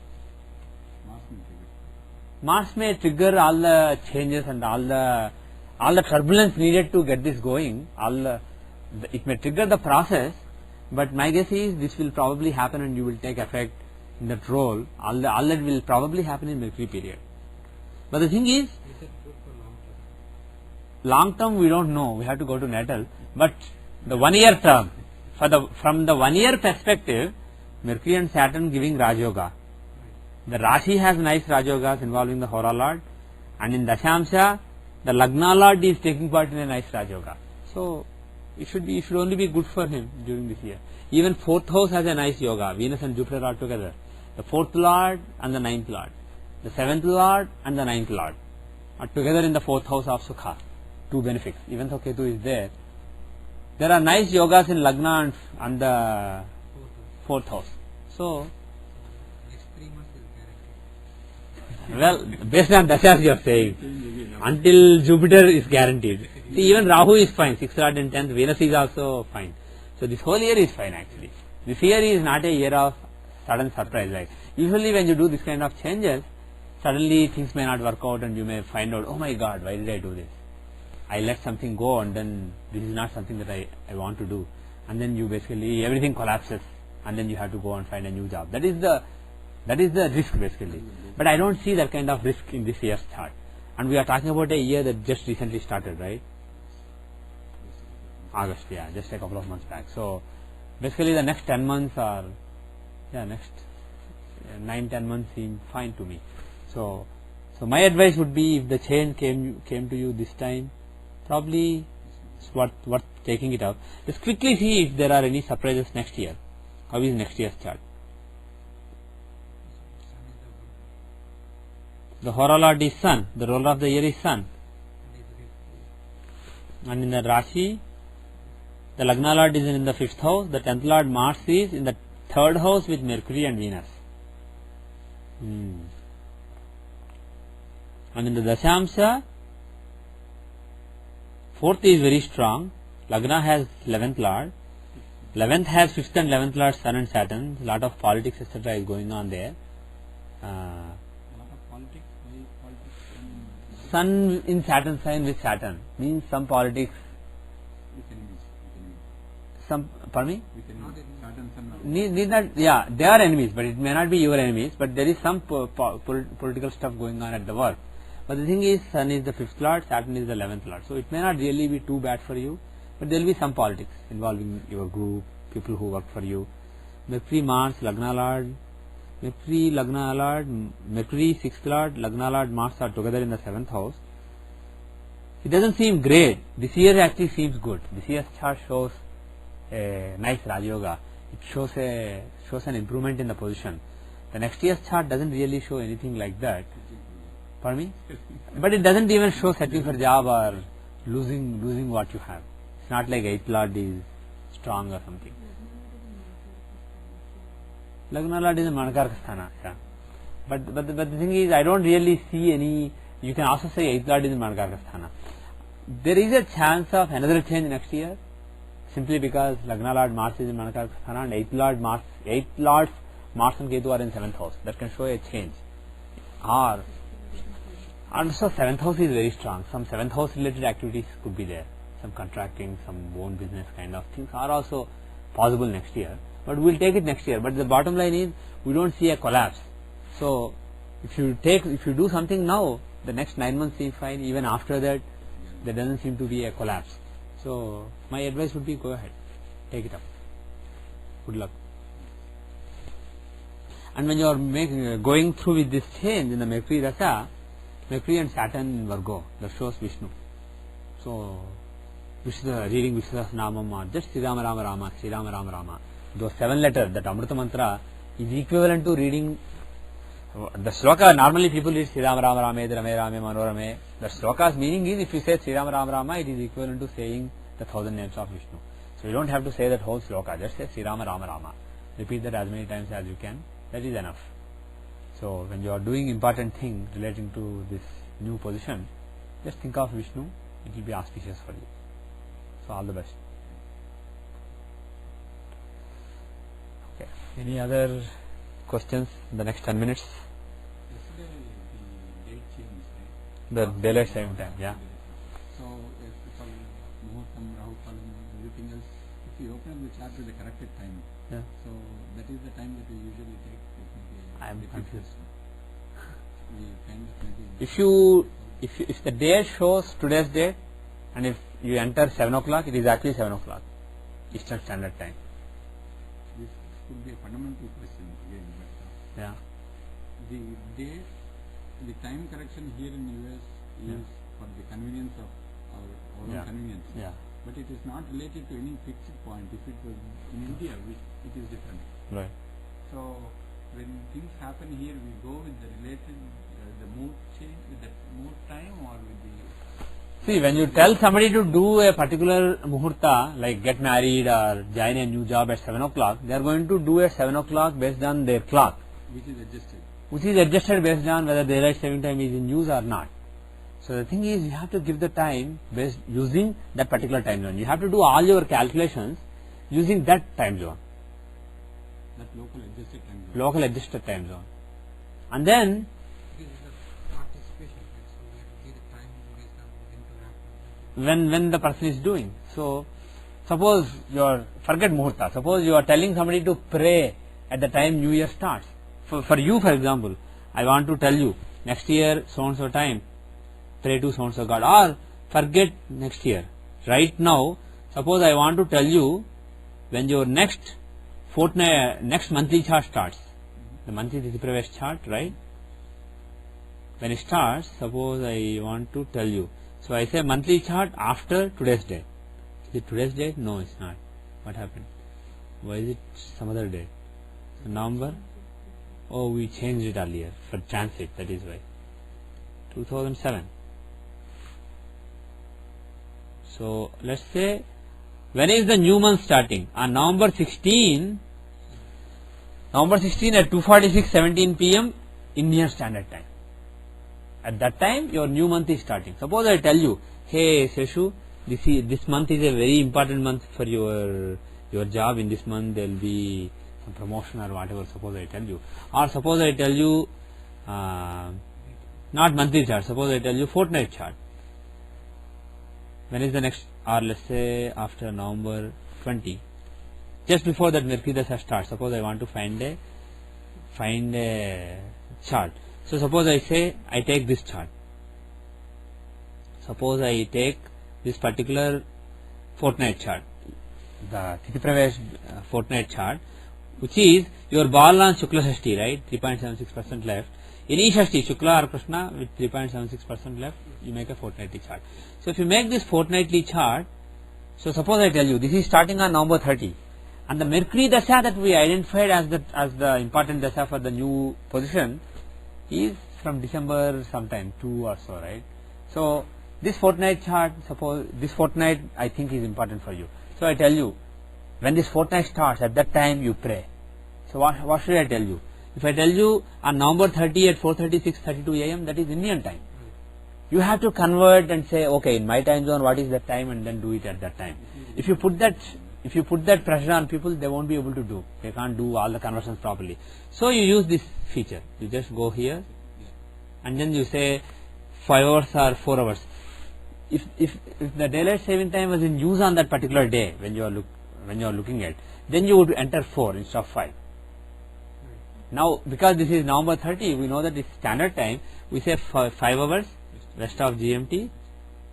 Mars may trigger all the changes and all the turbulence needed to get this going. It may trigger the process, but my guess is this will probably happen and you will take effect in that role. All that will probably happen in Mercury period. But the thing is, Is it good for long long term? term we don't know. We have to go to natal. But the 1 year term, from the 1 year perspective, Mercury and Saturn giving Raj Yoga. The Rashi has nice Raj Yogas involving the Hora Lord, and in Dashamsa, the Lagna Lord is taking part in a nice Raj Yoga. So it should only be good for him during this year. Even 4th house has a nice yoga. Venus and Jupiter are together. The 4th Lord and the 9th Lord. The 7th Lord and the 9th Lord are together in the 4th house of Sukha. Two benefits. Even though Ketu is there, there are nice yogas in Lagna and the 4th house. So, Next 3 months is guaranteed. well, based on Dashas you are saying, until Jupiter is guaranteed. See, even Rahu is fine, 6th Lord and 10th, Venus is also fine. So this whole year is fine actually. This year is not a year of sudden surprise. Like usually when you do this kind of changes, suddenly things may not work out and you may find out, oh my God, why did I do this? I let something go and then this is not something that I want to do. And then you basically, everything collapses and then you have to go and find a new job. That is the risk basically. But I don't see that kind of risk in this year's chart. And we are talking about a year that just recently started, right? August, yeah, just a couple of months back. So basically the next 10 months are, next 9-10 months seem fine to me. So my advice would be, if the change came to you this time, probably it's worth taking it up. Just quickly see if there are any surprises next year. How is next year's chart? The Hora Lord is Sun. The ruler of the year is Sun. And is it And in the Rashi, the Lagna Lord is in the 5th house. The 10th Lord Mars is in the 3rd house with Mercury and Venus. And in the Dashamsha, 4th is very strong. Lagna has 11th Lord. 11th has 5th and 11th Lord Sun and Saturn. A lot of politics etc. is going on there. A lot of politics. Why politics? Sun in Saturn sign with Saturn means some politics. With enemies. Some, pardon me? With Not enemies. enemies. Saturn, Sun. Need not, yeah, they are enemies, but it may not be your enemies, but there is some political stuff going on at the work. But the thing is, Sun is the 5th Lord, Saturn is the 11th Lord. So it may not really be too bad for you, but there will be some politics involving your group, people who work for you. Mercury, Mars, Lagna Lord, Mercury, Lagna Lord, Mercury, 6th Lord, Lagna Lord, Mars are together in the 7th house. It doesn't seem great. This year actually seems good. This year's chart shows a nice Rajayoga. It shows an improvement in the position. The next year's chart doesn't really show anything like that. Pardon me? But it doesn't even show settling for job or losing what you have. It's not like 8th Lord is strong or something. Lagna Lord is a Manakarka Sthana. Yeah. But the thing is, I don't really see any. You can also say 8th Lord is in Manakarka Sthana. There is a chance of another change next year, simply because Lagna Lord Mars is in Manakarka Sthana and 8th Lords Mars and Ketu are in 7th house. That can show a change. Or also 7th house is very strong. Some 7th house related activities could be there. Some contracting, some own business kind of things are also possible next year. But we will take it next year. But the bottom line is, we don't see a collapse. So if you do something now, the next 9 months seem fine. Even after that, there doesn't seem to be a collapse. So my advice would be, go ahead, take it up. Good luck. And when you are going through with this change in the Mercury Rasa, Mercury and Saturn in Virgo, that shows Vishnu. So reading Vishnu Namam or just Sri Rama Rama Rama, Sri Rama Rama Rama. Those 7 letters, that Amrita Mantra is equivalent to reading the sloka. Normally people read Sri Rama Rama Rame, Rame Rame, Manorame. The sloka's meaning is, if you say Sri Rama Rama Rama, it is equivalent to saying the 1000 names of Vishnu. So you don't have to say that whole sloka, just say Sri Rama Rama Rama. Repeat that as many times as you can. That is enough. So when you are doing important thing relating to this new position, just think of Vishnu. It will be auspicious for you. So all the best. Okay. Any other questions in the next 10 minutes? Yesterday the date changed, right? The daylight saving time, yeah. So if for Muhurtam, Rahu Kalam, everything else, if you open up the chart with the corrected time, Yeah. so that is the time that we usually take. I am confused. We kind of maybe. If the date shows today's date, and if you enter 7 o'clock, it is actually 7 o'clock Eastern Standard Time. This could be a fundamental question again, but Yeah. the date, the time correction here in US is Yeah. for the convenience of our own Yeah. convenience. Yeah. But it is not related to any fixed point. If it was in India, it is different. Right. So when things happen here, we go with the related, the mood change, with the mood time, or with the. See, when you tell somebody to do a particular muhurta, like get married or join a new job at 7 o'clock, they are going to do at 7 o'clock based on their clock, Which is adjusted. which is adjusted based on whether daylight saving time is in use or not. So the thing is, you have to give the time based using that particular time zone. You have to do all your calculations using that time zone, That local adjusted time zone. local adjusted time zone. And then This is the participation, right? So we have to give the time based on when to happen. when the person is doing. So suppose forget muhurta, suppose you are telling somebody to pray at the time New Year starts. For you, for example, I want to tell you, next year so and so time, pray to so and so God, or forget next year. Right now, suppose I want to tell you, when your next monthly chart starts, the monthly Tithi Pravesh chart, right? When it starts, suppose I want to tell you. So I say monthly chart after today's date. Is it today's date? No, it's not. What happened? Why is it some other date? So November? Oh, we changed it earlier for transit, that is why. 2007. So let's say, when is the new month starting? On November 16 at 2:46:17 p.m. Indian Standard Time. At that time, your new month is starting. Suppose I tell you, hey Seshu, this month is a very important month for your job. In this month there will be some promotion or whatever. Suppose I tell you, or suppose I tell you, not monthly chart. Suppose I tell you fortnight chart. When is the next? Or let's say after November 20, just before that Mercury Dasha starts. Suppose I want to find a chart. So suppose I say I take this chart. Suppose I take this particular fortnight chart, the Tithi Pravesh fortnight chart, which is your ball on Shukla Shashti, right? 3.76% left. Any Shashti, Shukla or Krishna, with 3.76% left, you make a fortnightly chart. So if you make this fortnightly chart, so suppose I tell you this is starting on November 30, and the Mercury Dasha that we identified as the important Dasha for the new position is from December sometime, 2 or so, right? So this fortnight chart, suppose this fortnight I think is important for you. So I tell you, when this fortnight starts, at that time you pray. So what should I tell you? If I tell you on November 30 at 4:36:32 a.m., that is Indian time. You have to convert and say, okay, in my time zone, what is that time, and then do it at that time. If you put that pressure on people, they won't be able to do. They can't do all the conversions properly. So you use this feature. You just go here, and then you say 5 hours or 4 hours. If the daylight saving time was in use on that particular day when you are looking at, then you would enter 4 instead of 5. Now because this is November 30, we know that it's standard time. We say 5 hours west of GMT.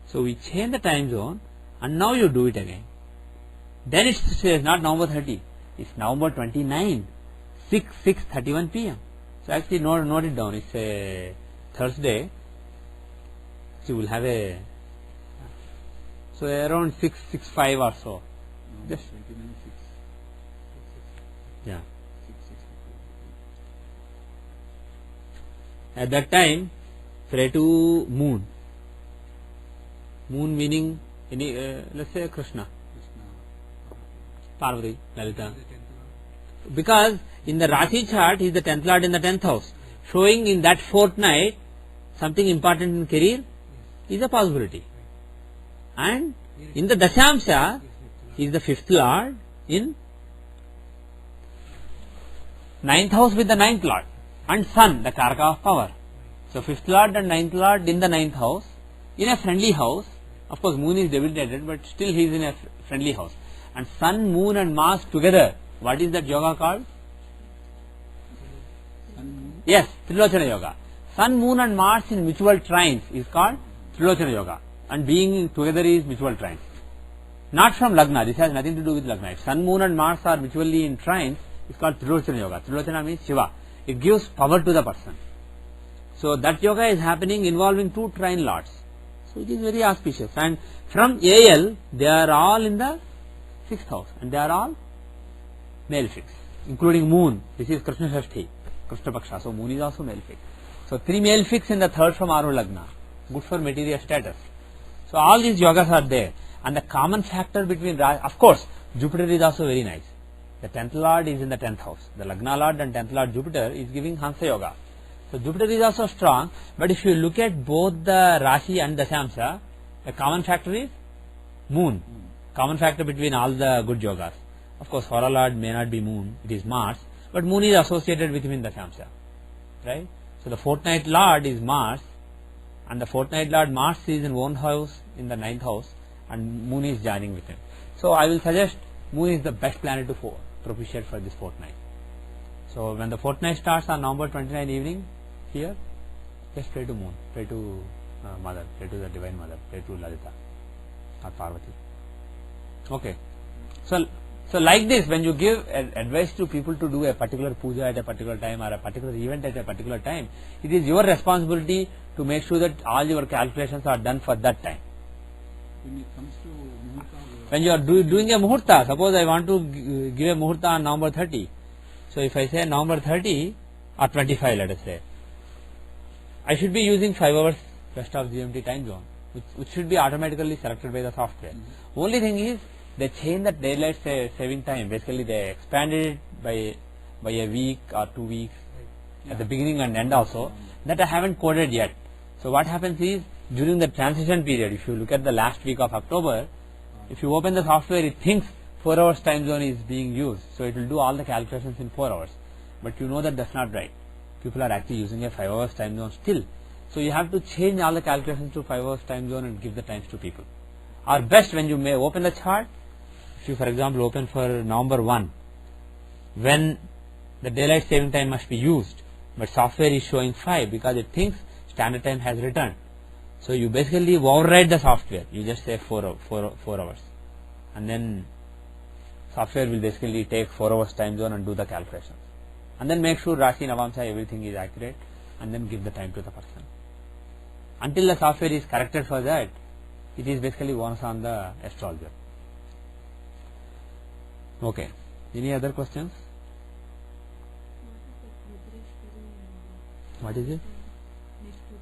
So we change the time zone, and now you do it again. Then it says not November 30, it's November 29, 6:31 p.m. So actually note it down. It's a Thursday. So you will have a around 6:65 or so. No, Just 29, 6. Yeah. 6. At that time, pray to moon. Moon meaning any let's say Krishna, Parvati, Lalita. Because in the Rashi chart, he is the 10th Lord in the 10th house, showing in that fortnight something important in career is a possibility. And in the Dashamsha, he is the 5th Lord in 9th house with the 9th Lord, and Sun, the Karaka of power. So 5th Lord and 9th Lord in the 9th house, in a friendly house. Of course, moon is debilitated, but still he is in a friendly house. And Sun, Moon and Mars together, what is that yoga called? Yes, Trilochana Yoga. Sun, Moon and Mars in mutual trines is called Trilochana Yoga, and being together is mutual trines. Not from Lagna, this has nothing to do with Lagna. If Sun, Moon and Mars are mutually in trines, it's called Trilochana Yoga. Trilochana means Shiva. It gives power to the person. So that yoga is happening involving 2 trine lords. So it is very auspicious. And from AL, they are all in the 6th house, and they are all malefics, including moon. This is Krishna Shashti, Krishna Paksha. So moon is also malefic. So 3 malefics in the 3rd from Aru Lagna, good for material status. So all these yogas are there, and the common factor between, of course, Jupiter is also very nice. The 10th Lord is in the 10th house. The Lagna Lord and 10th Lord Jupiter is giving Hansa Yoga. So Jupiter is also strong, but if you look at both the Rashi and the Dashamsha, the common factor is moon. Common factor between all the good yogas. Of course, Hora Lord may not be moon, it is Mars, but moon is associated with him in Dashamsha. Right? So the fortnight Lord is Mars, and the fortnight Lord Mars is in one house in the 9th house, and moon is joining with him. So I will suggest moon is the best planet to propitiate for this fortnight. So when the fortnight starts on November 29 evening, here, just pray to moon, pray to mother, pray to the divine mother, pray to Lalita or Parvati. Okay. So like this, when you give advice to people to do a particular puja at a particular time or a particular event at a particular time, it is your responsibility to make sure that all your calculations are done for that time. When it comes to Muhurta, When you are doing a Muhurta, suppose I want to give a Muhurta on November 30. So if I say November 30 or 25, let us say, I should be using 5 hours west of GMT time zone, which should be automatically selected by the software. Only thing is they changed the daylight saving time. Basically, they expanded it by a week or 2 weeks at the beginning and end also. That I haven't coded yet. So what happens is during the transition period, if you look at the last week of October, if you open the software, it thinks 4 hours time zone is being used. So it will do all the calculations in 4 hours. But you know that that's not right. People are actually using a 5 hours time zone still. So you have to change all the calculations to 5 hours time zone and give the times to people. Or best, when you may open the chart, if you for example open for November 1, when the daylight saving time must be used, but software is showing 5 because it thinks standard time has returned. So you basically override the software. You just say 4 hours, and then software will basically take 4 hours time zone and do the calculations, and then make sure Rashi Navamsa everything is accurate, and then give the time to the person. Until the software is corrected for that, it is basically once on the astrologer. Okay. Any other questions? What is it?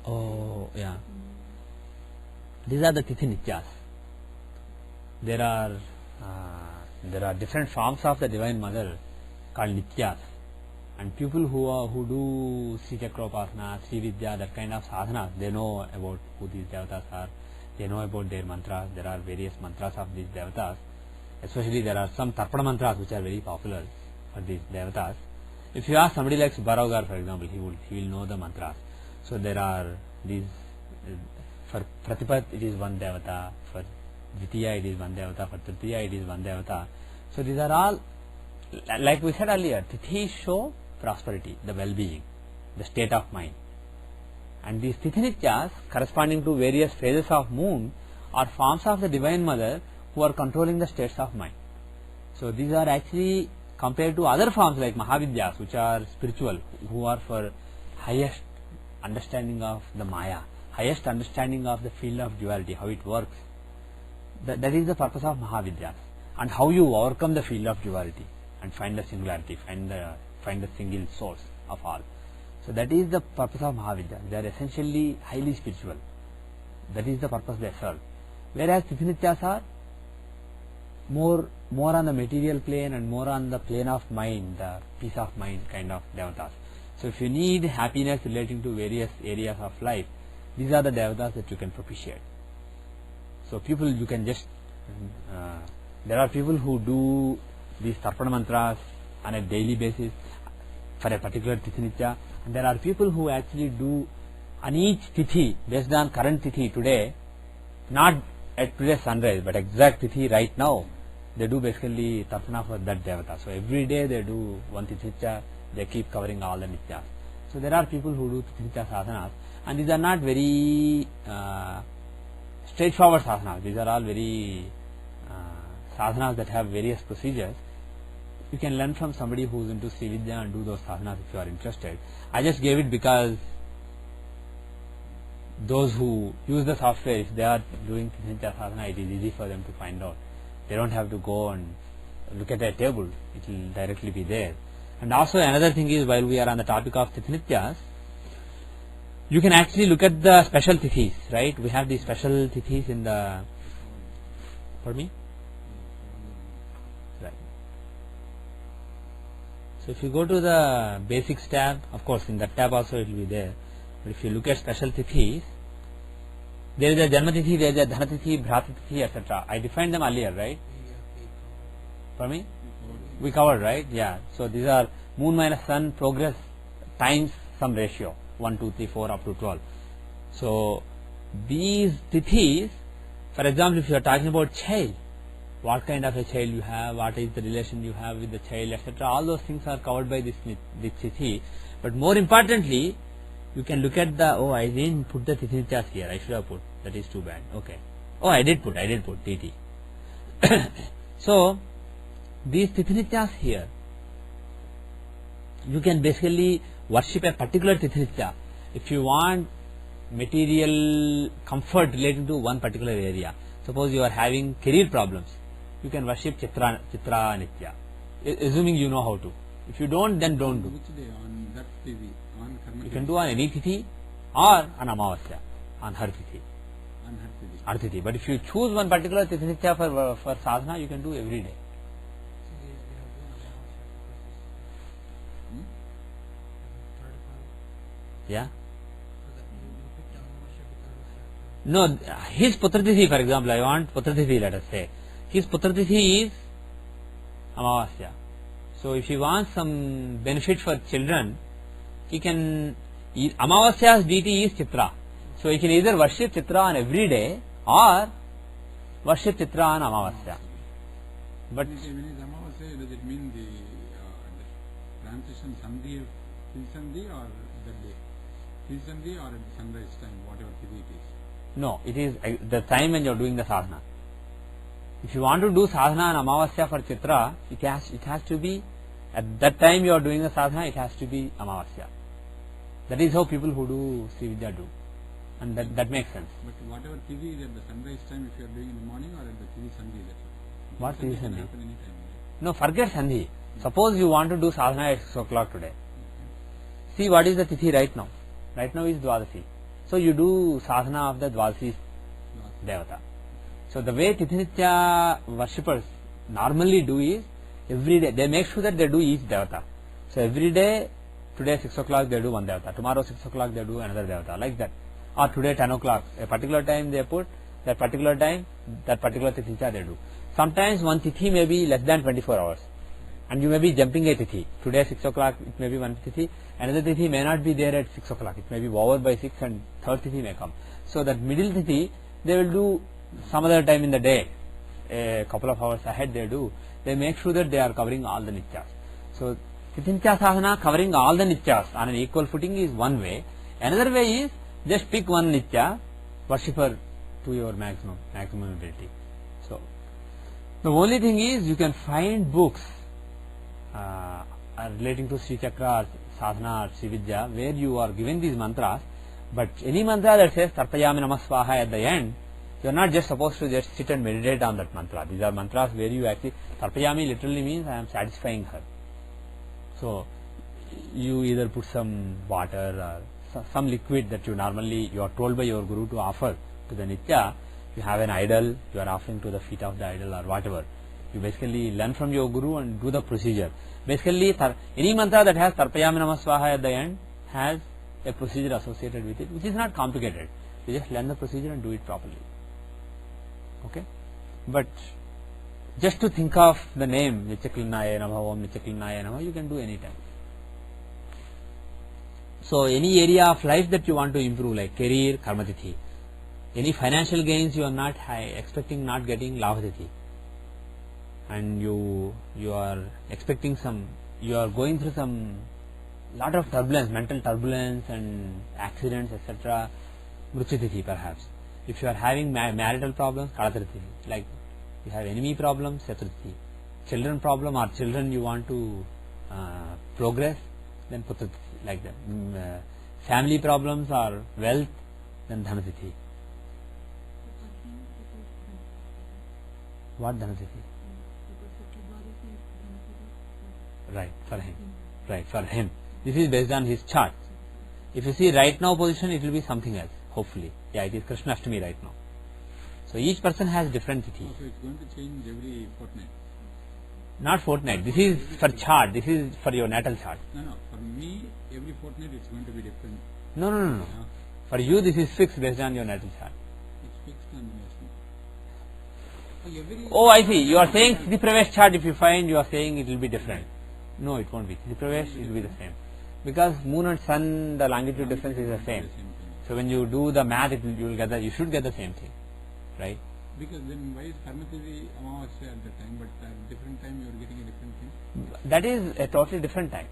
Oh, yeah. These are the Tithi Nityas. There are different forms of the Divine Mother called Nityas, and people who do Sri Chakropasana, Sri Vidya, that kind of sadhana, they know about who these devatas are. They know about their mantras. There are various mantras of these devatas. Especially there are some Tarpana mantras which are very popular for these devatas. If you ask somebody like Subbarao, for example, he will know the mantras. So there are these, for Pratipat it is one devata, for Dvitiya it is one devata, for Tritiya it is one devata. So these are all, like we said earlier, Tithi show prosperity, the well-being, the state of mind. And these Tithi Nityas corresponding to various phases of moon are forms of the Divine Mother who are controlling the states of mind. So these are actually compared to other forms like Mahavidyas, which are spiritual, who are for highest understanding of the Maya, highest understanding of the field of duality, how it works. That is the purpose of Mahavidyas, and how you overcome the field of duality and find the singularity, find the single source of all. So that is the purpose of Mahavidyas. They are essentially highly spiritual. That is the purpose they serve. Whereas Tithi Nityas are more on the material plane and more on the plane of mind, the peace of mind kind of devatas. So if you need happiness relating to various areas of life, these are the devatas that you can propitiate. So people, you can just, there are people who do these Tarpana mantras on a daily basis for a particular Tithi Nitya, and there are people who actually do on each Tithi, based on current Tithi today, not at today's sunrise, but exact Tithi right now, they do basically Tarpana for that devata. So every day they do one Tithi Nitya, they keep covering all the Nityas. So there are people who do Tithi Nitya sadhanas, and these are not very straightforward sadhanas. These are all very sadhanas that have various procedures. You can learn from somebody who is into Sri Vidya and do those sadhanas if you are interested. I just gave it because those who use the software, if they are doing Tithi Nitya sadhana, it is easy for them to find out. They don't have to go and look at a table, it will directly be there. And also another thing is, while we are on the topic of Tithi Nityas, you can actually look at the special Tithis, right? We have these special Tithis in the, pardon me? Right. So if you go to the basics tab, of course in that tab also it will be there. But if you look at special Tithis, there is a Janma Tithi, there is a Dhana Tithi, Bhrata Tithi, etc. I defined them earlier, right? For me? We covered, right? Yeah. So these are moon minus sun progress times some ratio, 1, 2, 3, 4 up to 12. So these Tithis, for example, if you are talking about child, what kind of a child you have, what is the relation you have with the child, etc. All those things are covered by this Tithi. But more importantly, you can look at the, oh, I didn't put the Tithi Nityas here, I should have put, that is too bad, okay. Oh, I did put TT. So, these Tithi Nityas here, you can basically worship a particular Tithi Nitya. If you want material comfort relating to one particular area, suppose you are having career problems, you can worship Chitra Nitya, assuming you know how to. If you don't, then don't do. Which day on that TV? On Karma? You can do on any Tithi or on Amavasya. on her tithi. On her Tithi. Her tithi. But if you choose one particular tithi nitya for sadhana, you can do every day. So they have done Hmm? third call. Yeah. So that you picked Amavasya because of that. No, his putra tithi, for example, I want putra tithi, let us say. His putra tithi is Amavasya. So if he wants some benefit for children, he can, Amavasya's deity is Chitra. So he can either worship Chitra on every day or worship Chitra on Amavasya. But When is Amavasya, does it mean the transition Sandhi of Tilsandhi or that day? Tilsandhi or at sunrise time, whatever Tithi it is? no, it is the time when you are doing the sadhana. If you want to do sadhana on Amavasya for Chitra, it has to be, at that time you are doing the sadhana, it has to be Amavasya. That is how people who do Sri Vidya do. And that makes sense. But whatever Tithi is at the sunrise time, if you are doing in the morning or at the Tithi Sandhi, that's all. What Sandhi Tithi can Sandhi? happen anytime, right? No, forget Sandhi. Suppose you want to do sadhana at 6 o'clock today. See what is the Tithi right now. Right now is Dwadasi. So you do sadhana of the Dwadasi Devata. So the way Tithinitya worshippers normally do is, every day, they make sure that they do each Devata. So every day, today 6 o'clock they do one Devata, tomorrow 6 o'clock they do another Devata, like that. Or today 10 o'clock, a particular time they put, that particular time, that particular Tithinitya they do. Sometimes one Tithi may be less than 24 hours. And you may be jumping a Tithi. Today 6 o'clock it may be one Tithi, another Tithi may not be there at 6 o'clock, it may be over by 6 and third Tithi may come. So that middle Tithi, they will do some other time in the day, a couple of hours ahead they do. They make sure that they are covering all the Nityas. So Tithinitya sadhana covering all the Nityas on an equal footing is one way. Another way is just pick one Nitya, worship her to your maximum ability. So the only thing is you can find books relating to Sri Chakra or sadhana or Sri Vidya where you are given these mantras, but any mantra that says Tarpayami Namaswaha at the end, you are not just supposed to just sit and meditate on that mantra. These are mantras where you actually, Tarpayami literally means I am satisfying her. So you either put some water or some liquid that you are told by your guru to offer to the Nitya. You have an idol, you are offering to the feet of the idol or whatever. You basically learn from your guru and do the procedure. Basically, any mantra that has Tarpayami Namaswaha at the end has a procedure associated with it, which is not complicated. You just learn the procedure and do it properly. Okay? But just to think of the name, Nityaklinaya Namaha, Om Nityaklinaya Namaha, you can do anytime. So, any area of life that you want to improve, like career, Karmatithi. Any financial gains you are not expecting not getting, Lavatithi. And you are expecting you are going through some lot of turbulence, mental turbulence and accidents, etc. Mrutyatithi perhaps. If you are having marital problems, Kalatratithi. Like you have enemy problems, Chaturthi. Children problem or children you want to progress, then Putratithi, like that. Family problems or wealth, then Dhanatithi. What Dhanatithi? Right, for him. Right, for him. This is based on his chart. If you see right now position, it will be something else, hopefully. Yeah, it is Krishna Ashtami right now. So each person has different tithi. So it's going to change every fortnight? Not fortnight. This is for chart. This is for your natal chart. No. For me, every fortnight it's going to be different. No. For you, this is fixed based on your natal chart. It's fixed on the national. Oh, I see. You are saying Siddhi Pravesh chart, if you find, you are saying it will be different. No, it won't be. Siddhi Pravesh, it will be the same. Because moon and sun, the longitude difference is the same. So when you do the math, you should get the same thing. Right? Because then why is Karmatithi Amavasya at the time, but at different time you are getting a different thing? That is a totally different time.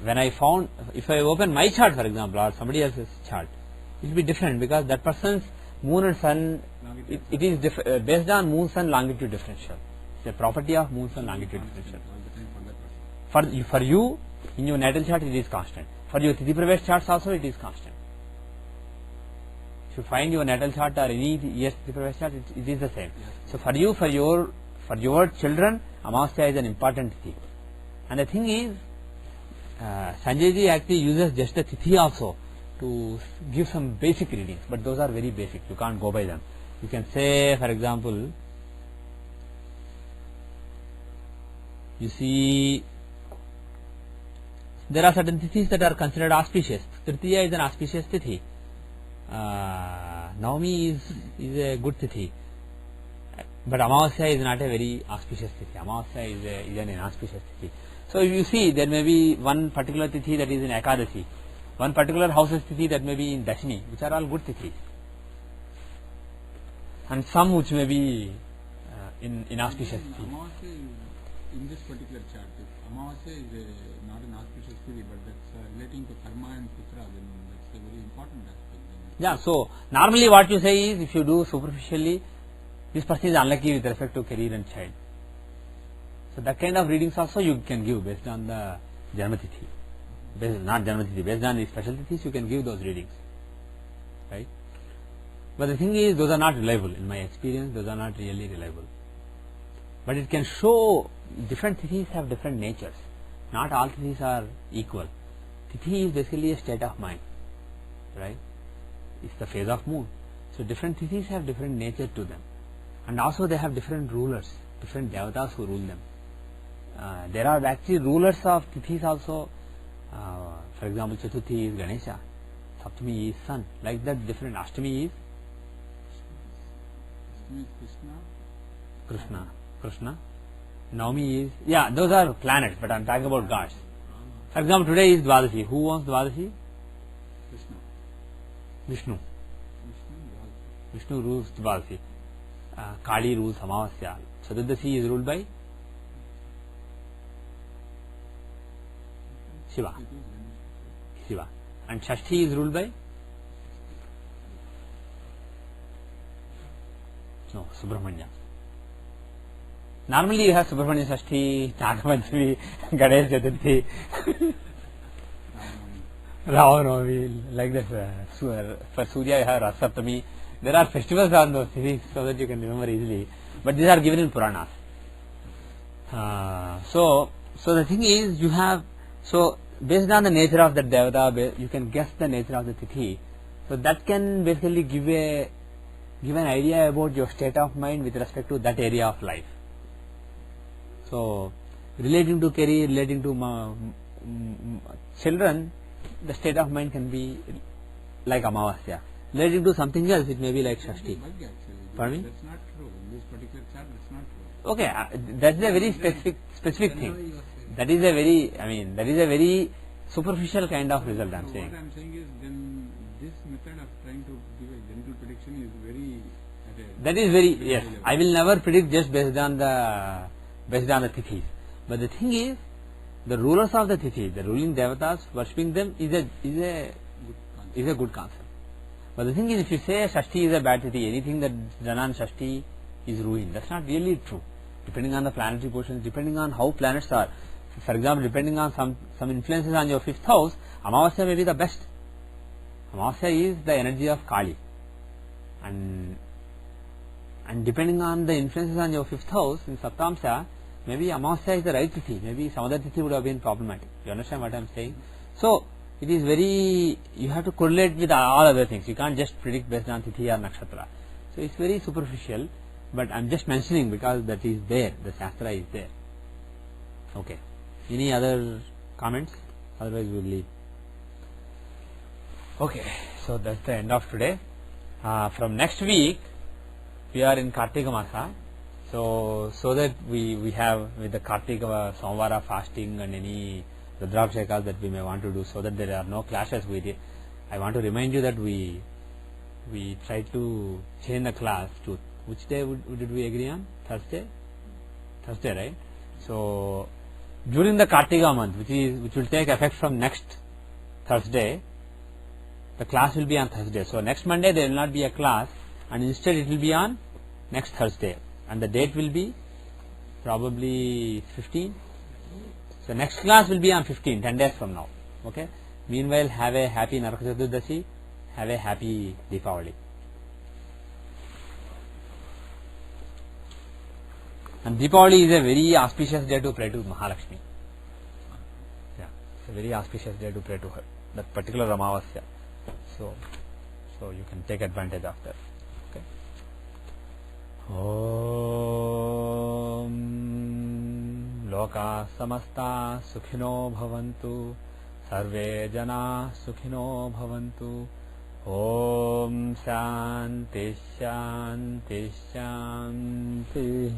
When I found, if I open my chart for example, or somebody else's chart, it will be different because that person's moon and sun, it is based on moon sun longitude differential. It's a property of moon sun longitude differential. All the time for that person. For you, in your natal chart, it is constant. For your Tithi Pravesh charts also, it is constant. If you find your natal chart or any year's Tithi Pravesh chart, it is the same. Yes. So for you, for your children, Amavasya is an important Tithi. And the thing is, Sanjay ji actually uses just the Tithi also to give some basic readings, but those are very basic, you can't go by them. You can say, for example, you see there are certain tithis that are considered auspicious. Tritiya is an auspicious tithi. Navami is a good tithi, but Amavasya is not a very auspicious tithi. Amavasya is an inauspicious tithi. So if you see, there may be one particular tithi that is in Ekadasi, one particular house's tithi that may be in Dashini, which are all good tithis, and some which may be in inauspicious tithi. Amavasya is in this particular chart. If Amavasya is not an auspicious tithi, but that's relating to karma and putra, then that's a very important aspect. Yeah, so normally what you say is, if you do superficially, this person is unlucky with respect to career and child. So that kind of readings also you can give based on the Janmatithi. Not Janmatithi, based on the special tithis you can give those readings. Right? But the thing is, those are not reliable. In my experience, those are not really reliable. But it can show different tithis have different natures. Not all tithis are equal. Tithi is basically a state of mind. Right? It's the phase of moon. So different tithis have different nature to them. And also they have different rulers, different devatas who rule them. There are actually rulers of tithis also. For example, Chaturthi is Ganesha, Saptami is Sun. Like that, different. Ashtami is Krishna. Navami is, yeah, those are planets, but I am talking about gods. For example, today is Dvadashi. Who owns Dvadashi? Vishnu. Vishnu rules Dvadashi. Kali rules Amavasya. Chaturdashi is ruled by Shiva. And Shashti is ruled by Subramanya. Normally you have Subramanya Shashti, Nagapanchami, Ganesh Chaturthi, Ravanavami, like that. For Surya you have Rasaptami. There are festivals on those things so that you can remember easily. But these are given in Puranas. So the thing is, you have, so based on the nature of the Devata, you can guess the nature of the Tithi. So that can basically give an idea about your state of mind with respect to that area of life. So relating to career, relating to children, the state of mind can be like Amavasya. Relating to something else, it may be like Shashti. Pardon me? That's not true. In this particular chart, that's not true. Okay, that's a very specific thing. That is a very superficial kind of result I am saying. What I am saying is, then this method of trying to give a general prediction is very... That is very, yes, I will never predict just based on the tithis. But the thing is, the rulers of the tithi, the ruling devatas, worshipping them is a good concept. But the thing is, if you say Shashti is a bad tithi, anything that Janan Shashti is ruined, that's not really true. Depending on the planetary positions, depending on how planets are. For example, depending on some influences on your 5th house, Amavasya may be the best. Amavasya is the energy of Kali. And depending on the influences on your 5th house, in Saptamsha, maybe Amavasya is the right tithi, maybe some other tithi would have been problematic. You understand what I am saying? So, it is very, you have to correlate with all other things. You can't just predict based on tithi or nakshatra. So it's very superficial, but I'm just mentioning because that is there, the Shastra is there. Okay. Any other comments? Otherwise we'll leave. Okay, so that's the end of today. From next week, we are in Kartika Masa. So that we have with the Kartika Somvara fasting and any Rudrabhishekals that we may want to do, so that there are no clashes with it. I want to remind you that we try to change the class to, which day did we agree on? Thursday, right? So during the Kartika month, which will take effect from next Thursday, the class will be on Thursday. So next Monday there will not be a class, and instead it will be on next Thursday, and the date will be probably 15. So next class will be on 15, 10 days from now. Okay. Meanwhile, have a happy Naraka Chaturdashi, have a happy Deepavali. And Deepavali is a very auspicious day to pray to Mahalakshmi. Yeah, it's a very auspicious day to pray to her, that particular Amavasya. So you can take advantage of that. Okay. Om Loka Samasta Sukhino Bhavantu Sarve Jana Sukhino Bhavantu. Om Shanti Shanti Shanti.